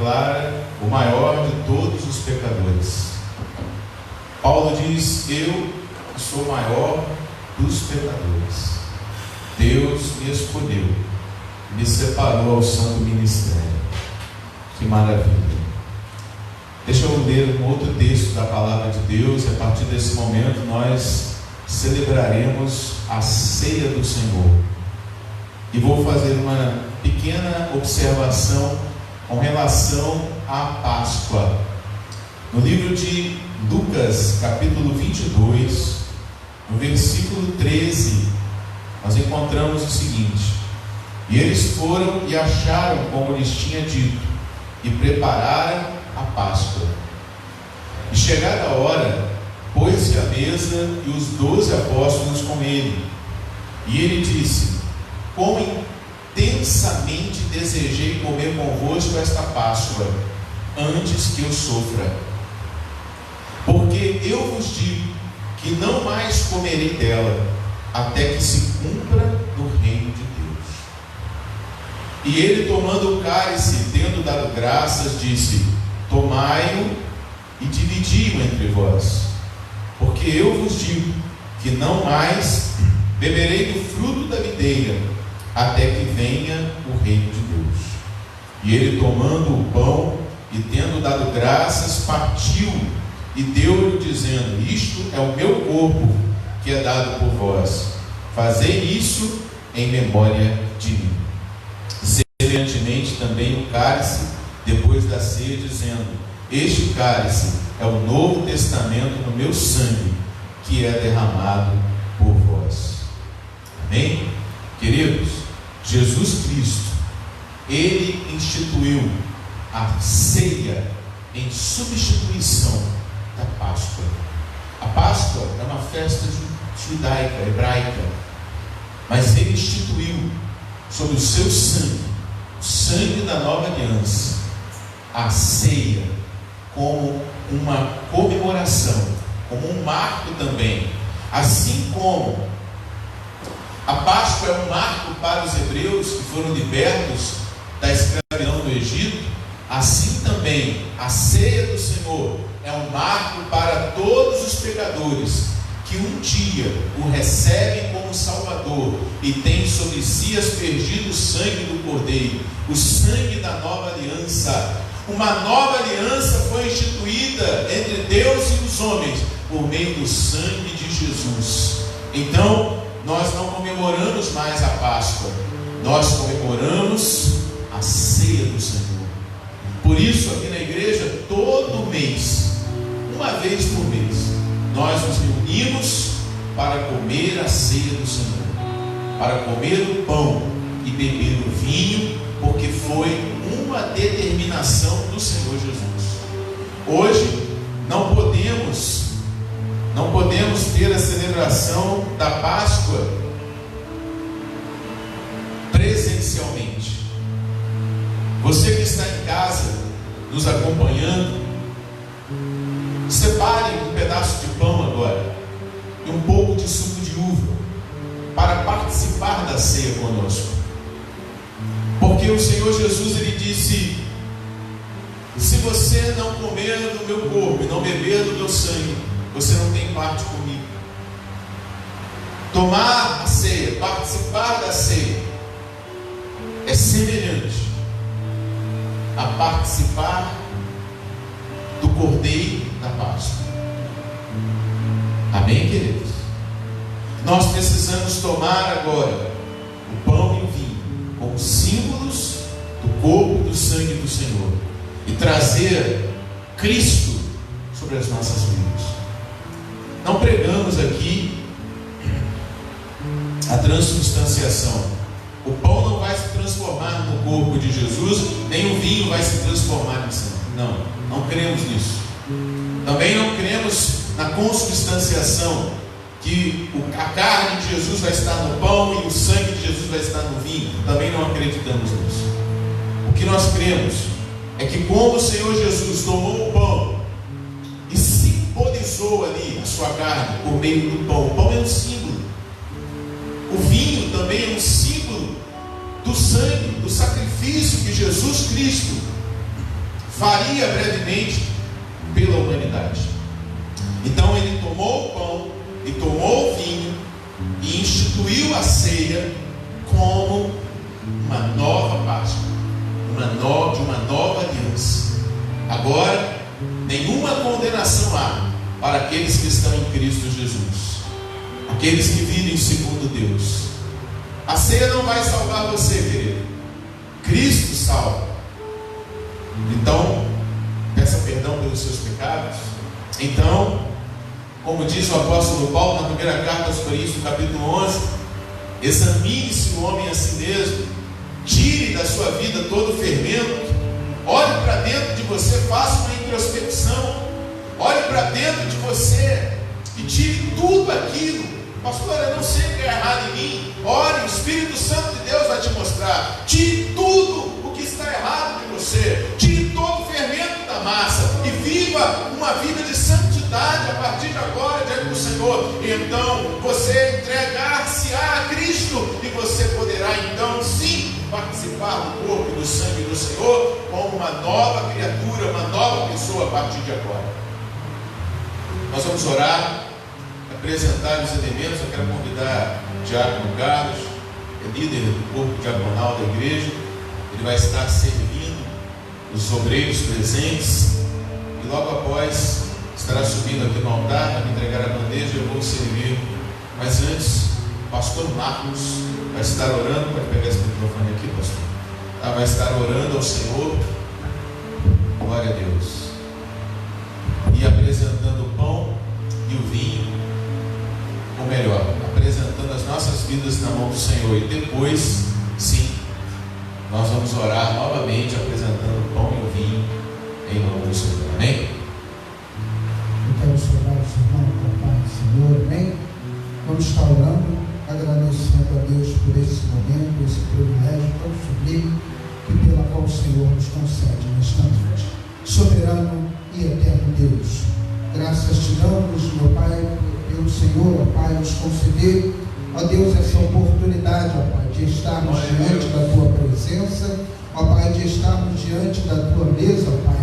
declara o maior de todos os pecadores. Paulo diz: eu sou o maior dos pecadores. Deus me escolheu, me separou ao santo ministério. Que maravilha! Deixa eu ler um outro texto da palavra de Deus, e a partir desse momento nós celebraremos a ceia do Senhor. E vou fazer uma pequena observação com relação à Páscoa. No livro de Lucas, capítulo 22, no versículo 13, nós encontramos o seguinte: e eles foram e acharam como lhes tinha dito, e prepararam a Páscoa. E chegada a hora, pôs-se à mesa e os 12 apóstolos com ele. E ele disse: quão intensamente desejei comer convosco esta Páscoa, antes que eu sofra. Porque eu vos digo que não mais comerei dela, até que se cumpra no reino de Deus. E ele, tomando o cálice, tendo dado graças, disse: tomai-o e dividi-o entre vós. Porque eu vos digo que não mais beberei do fruto da videira, até que venha o reino de Deus. E ele, tomando o pão e tendo dado graças, partiu e deu-lhe, dizendo: isto é o meu corpo, que é dado por vós. Fazei isso em memória de mim. Semelhantemente também o cálice, depois da ceia, dizendo: este cálice é o novo testamento no meu sangue, que é derramado por vós. Amém? Queridos, Jesus Cristo, Ele instituiu a ceia em substituição da Páscoa. A Páscoa é uma festa judaica, hebraica, mas Ele instituiu sobre o seu sangue, o sangue da nova aliança, a ceia como uma comemoração, como um marco também. Assim como a Páscoa é um marco para os hebreus que foram libertos da escravidão do Egito, assim também a ceia do Senhor é um marco para todos os pecadores que um dia o recebem como Salvador e têm sobre si aspergido o sangue do Cordeiro, o sangue da nova aliança. Uma nova aliança foi instituída entre Deus e os homens por meio do sangue de Jesus. Então, nós não comemoramos mais a Páscoa, nós comemoramos a ceia do Senhor. Por isso, aqui na igreja, todo mês, uma vez por mês, nós nos reunimos para comer a ceia do Senhor, para comer o pão e beber o vinho, porque foi uma determinação do Senhor Jesus. Hoje não podemos ter a celebração da Páscoa presencialmente. Você que está em casa nos acompanhando, separe um pedaço de pão agora e um pouco de suco de uva para participar da ceia conosco. Porque o Senhor Jesus, Ele disse: se você não comer do meu corpo e não beber do meu sangue, você não tem parte comigo. Tomar a ceia, participar da ceia, é semelhante a participar do Cordeiro da Páscoa. Amém, queridos? Nós precisamos tomar agora o pão e o vinho como símbolos do corpo e do sangue do Senhor e trazer Cristo sobre as nossas vidas. Não pregamos aqui a transubstanciação. O pão não vai se transformar no corpo de Jesus, nem o vinho vai se transformar em sangue. Não cremos nisso. Também não cremos na consubstanciação, que a carne de Jesus vai estar no pão e o sangue de Jesus vai estar no vinho. Também não acreditamos nisso. O que nós cremos é que, como o Senhor Jesus tomou o pão e simbolizou ali a sua carne por meio do pão, o pão é um símbolo, o vinho também é um símbolo do sangue, do sacrifício que Jesus Cristo faria brevemente pela humanidade. Então ele tomou o pão e tomou o vinho e instituiu a ceia como uma nova Páscoa, de uma nova aliança. Agora, nenhuma condenação há para aqueles que estão em Cristo Jesus, aqueles que vivem segundo Deus. A ceia não vai salvar você, querido. Cristo salva. Então, peça perdão pelos seus pecados. Então, como diz o apóstolo Paulo na primeira carta aos Coríntios, capítulo 11, examine-se o homem a si mesmo, tire da sua vida todo o fermento, olhe para dentro de você, faça uma introspecção, olhe para dentro de você e tire tudo aquilo. Pastor, eu não sei o que é errado em mim. Ore, o Espírito Santo de Deus vai te mostrar. Tire tudo o que está errado de você, tire todo o fermento da massa e viva uma vida de santidade a partir de agora diante do Senhor. E então você entregar-se-á a Cristo e você poderá então sim participar do corpo e do sangue do Senhor como uma nova criatura, uma nova pessoa a partir de agora. Nós vamos orar, apresentar os elementos. Eu quero convidar o Diácono Carlos, é líder do corpo diaconal da igreja. Ele vai estar servindo os obreiros presentes e logo após estará subindo aqui no altar para me entregar a bandeja e eu vou servir. Mas antes, o pastor Marcos vai estar orando. Pode pegar esse microfone aqui, pastor. Vai estar orando ao Senhor. Glória a Deus. E apresentando o pão e o vinho, ou melhor, apresentando as nossas vidas na mão do Senhor. E depois, sim, nós vamos orar novamente, apresentando o pão e o vinho em nome do Senhor. Amém? Eu quero orar os irmãos com a paz do Senhor. Amém? Vamos estar orando, agradecendo a Deus por esse momento, esse privilégio tão sublime que pela qual o Senhor nos concede nesta noite. Soberano e eterno Deus, graças te damos, meu Pai, pelo Senhor, ó Pai, nos conceder, ó Deus, essa oportunidade, ó Pai, de estarmos diante da Tua presença, ó Pai, de estarmos diante da Tua mesa, ó Pai,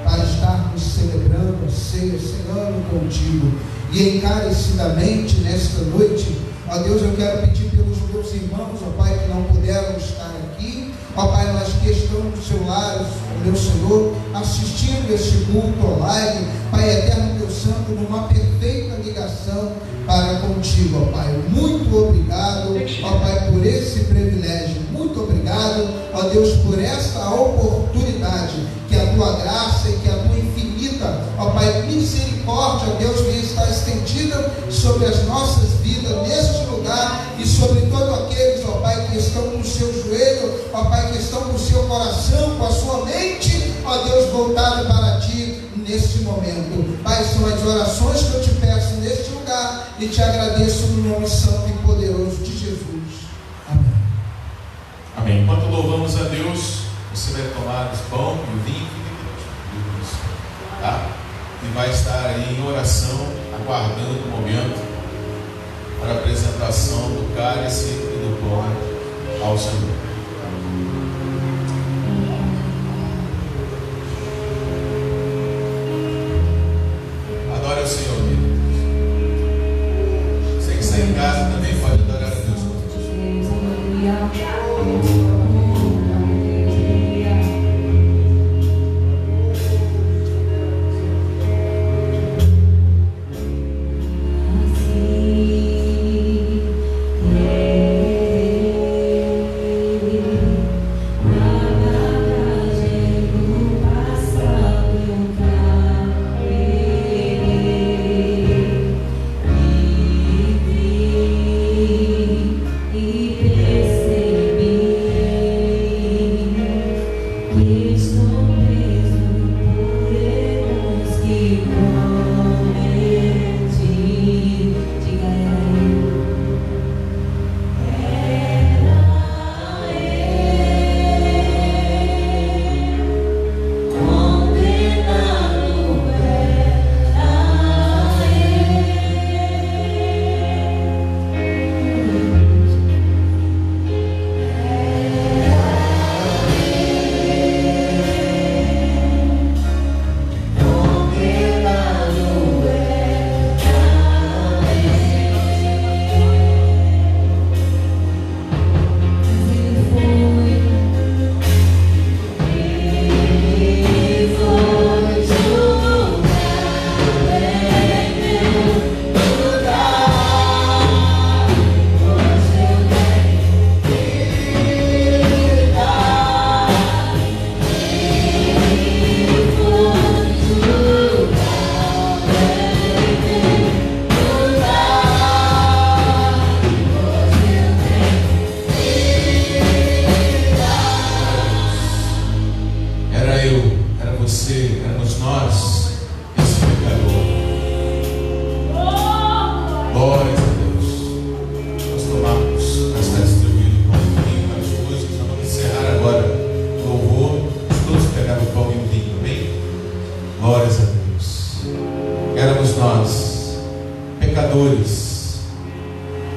para estarmos celebrando a ceia, ceando contigo, e encarecidamente nesta noite, ó Deus, eu quero pedir pelos meus irmãos, ó Pai, que não puderam estar aqui, ó Pai, mas que estão no seu lar, meu Senhor, assistindo este culto online, Pai eterno, Deus Santo, numa perfeita ligação para contigo, ó Pai. Muito obrigado, ó Pai, por esse privilégio. Muito obrigado, ó Deus, por esta oportunidade, que a tua graça e que a tua infinita, ó Pai, misericórdia, ó Deus, venha estar estendida sobre as nossas vidas neste lugar e sobre todos aqueles, ó Pai, que estão no seu joelho, ó Pai, que estão no seu coração, com a sua mente, ó Deus, voltado para ti neste momento. Pai, são as orações que eu te peço neste lugar e te agradeço no nome santo e poderoso de Jesus. Amém. Amém. Enquanto louvamos a Deus, você vai tomar o pão e o vinho, tá? E vai estar aí em oração, aguardando o momento para a apresentação do cálice e do pão ao Senhor. Adore o Senhor, querido. Você que está em casa também pode adorar a Deus com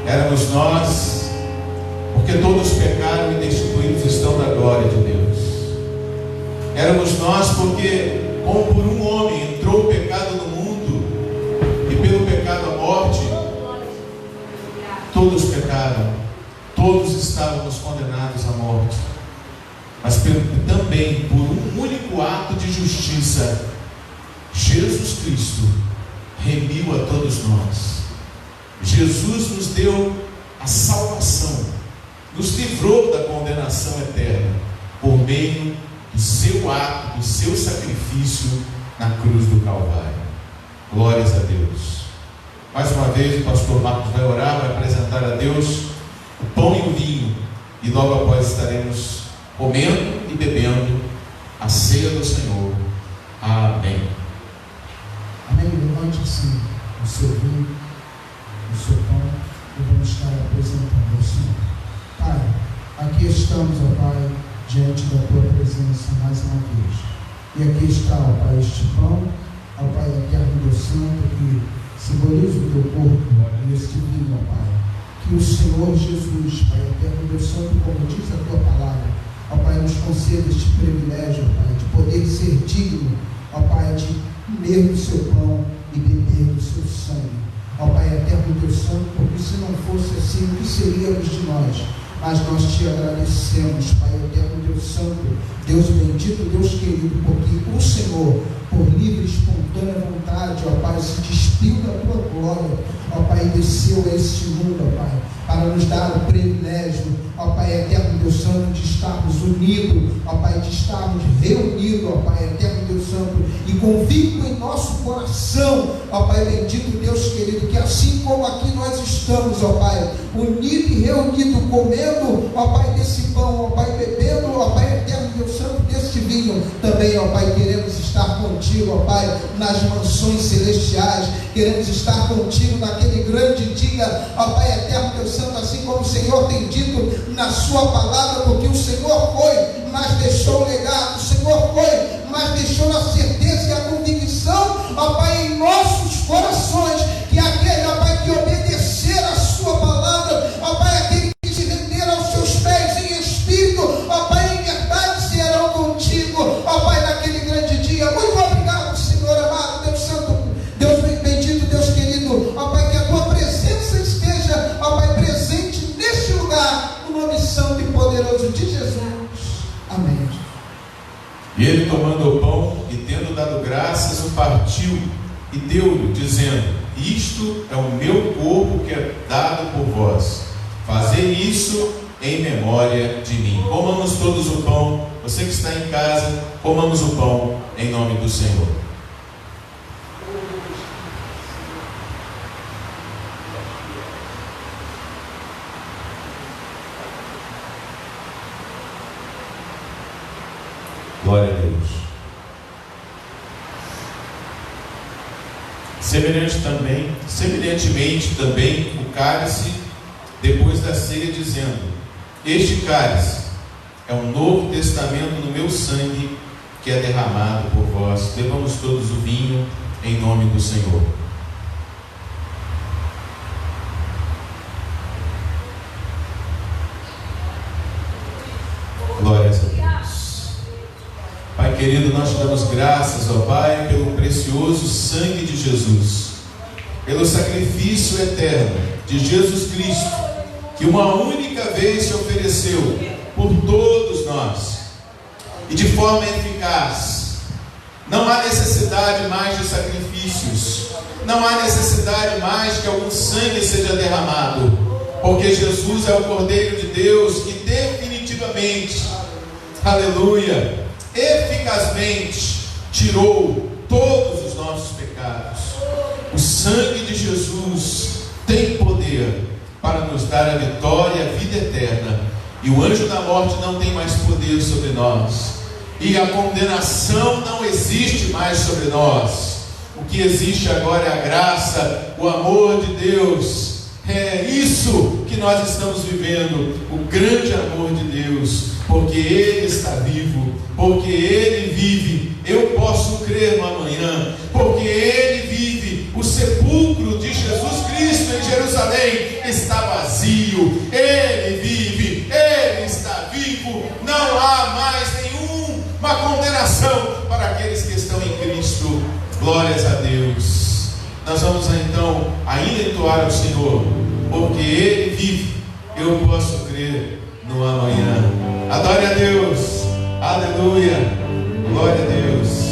éramos nós, porque todos pecaram e destituídos estão da glória de Deus. Éramos nós porque, como por um homem entrou o pecado no mundo, e pelo pecado a morte, todos pecaram, todos estávamos condenados à morte. Mas também por um único ato de justiça, Jesus Cristo remiu a todos nós. Jesus nos deu a salvação, nos livrou da condenação eterna, por meio do seu ato, do seu sacrifício na cruz do Calvário. Glórias a Deus. Mais uma vez o pastor Marcos vai orar, vai apresentar a Deus o pão e o vinho, e logo após estaremos comendo e bebendo a ceia do Senhor. Amém. Amém. Levante assim o seu vinho, o seu pão, e vamos estar apresentando ao Senhor. Pai, aqui estamos, ó Pai, diante da Tua presença mais uma vez. E aqui está, ó Pai, este pão, ó Pai, da carne do santo, que simboliza o Teu corpo, e este vinho, ó Pai. Que o Senhor Jesus, Pai, eterno Deus Santo, como diz a Tua palavra, ó Pai, nos conceda este privilégio, ó Pai, de poder ser digno, ó Pai, de comer do seu pão e beber do seu sangue. Ó Pai, eterno Deus Santo, porque se não fosse assim, o que seríamos de nós? Mas nós te agradecemos, Pai, eterno Deus Santo, Deus bendito, Deus querido, porque o Senhor, por livre e espontânea vontade, ó Pai, se despiu da Tua glória, ó Pai, e desceu a este mundo, ó Pai, para nos dar o privilégio, ó Pai, eterno Deus Santo, de estarmos unidos, ó Pai, de estarmos reunidos, ó Pai, eterno Deus Santo, e convicto em nosso coração, ó Pai, bendito Deus querido, que assim como aqui nós estamos, ó Pai, unidos e reunidos, comendo, ó Pai, desse pão, ó Pai, bebendo, ó Pai, eterno Deus Santo, desse vinho, também, ó Pai, queremos estar contigo, ó Pai, nas mansões celestiais, queremos estar contigo naquele grande dia, ó Pai, eterno Deus Santo, assim como o Senhor tem dito na sua palavra, porque o Senhor foi, mas deixou o legado, o Senhor foi, mas deixou a certeza e a convicção, ó Pai, em nossos corações, que aquele, ó Pai, que obedecer a sua palavra, ó Pai, aquele que se render aos seus pés em espírito, ó Pai, em verdade serão contigo, ó Pai, naquele grande dia. Muito obrigado, Senhor amado, Deus Santo, Deus bendito, Deus querido, ó Pai, que a Tua presença esteja, ó Pai, presente neste lugar, no nome santo e poderoso de Jesus. Amém. E ele, tomando o pão e tendo dado graças, o partiu e deu-lhe, dizendo: isto é o meu corpo que é dado por vós, fazei isso em memória de mim. Comamos todos o pão. Você que está em casa, comamos o pão em nome do Senhor. Glória a Deus. Semelhantemente também o cálice depois da ceia, dizendo: este cálice é o novo testamento no meu sangue, que é derramado por vós. Bebamos todos o vinho em nome do Senhor. Glórias a Deus. Pai querido, nós te damos graças, ó Pai, pelo precioso sangue de Jesus, pelo sacrifício eterno de Jesus Cristo, que uma única vez se ofereceu por todos nós, e de forma eficaz. Não há necessidade mais de sacrifícios, não há necessidade mais que algum sangue seja derramado, porque Jesus é o Cordeiro de Deus que definitivamente, aleluia, eficazmente tirou todos os nossos pecados. O sangue de Jesus tem poder para nos dar a vitória e a vida eterna, e o anjo da morte não tem mais poder sobre nós, e a condenação não existe mais sobre nós. O que existe agora é a graça, o amor de Deus. É isso que nós estamos vivendo, o grande amor de Deus, porque Ele está vivo, porque Ele vive. Eu posso crer no amanhã, porque Ele vive. O sepulcro de Jesus Cristo em Jerusalém está vazio. Ele vive, Ele está vivo. Não há mais nenhuma condenação para aqueles que estão em Cristo. Glórias a Deus. Nós vamos então ainda entoar ao Senhor, porque Ele vive. Eu posso crer no amanhã. Adore a Deus. Aleluia. Glória a Deus.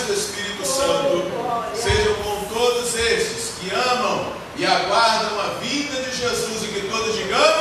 Do Espírito Santo sejam com todos estes que amam e aguardam a vinda de Jesus, e que todos digamos.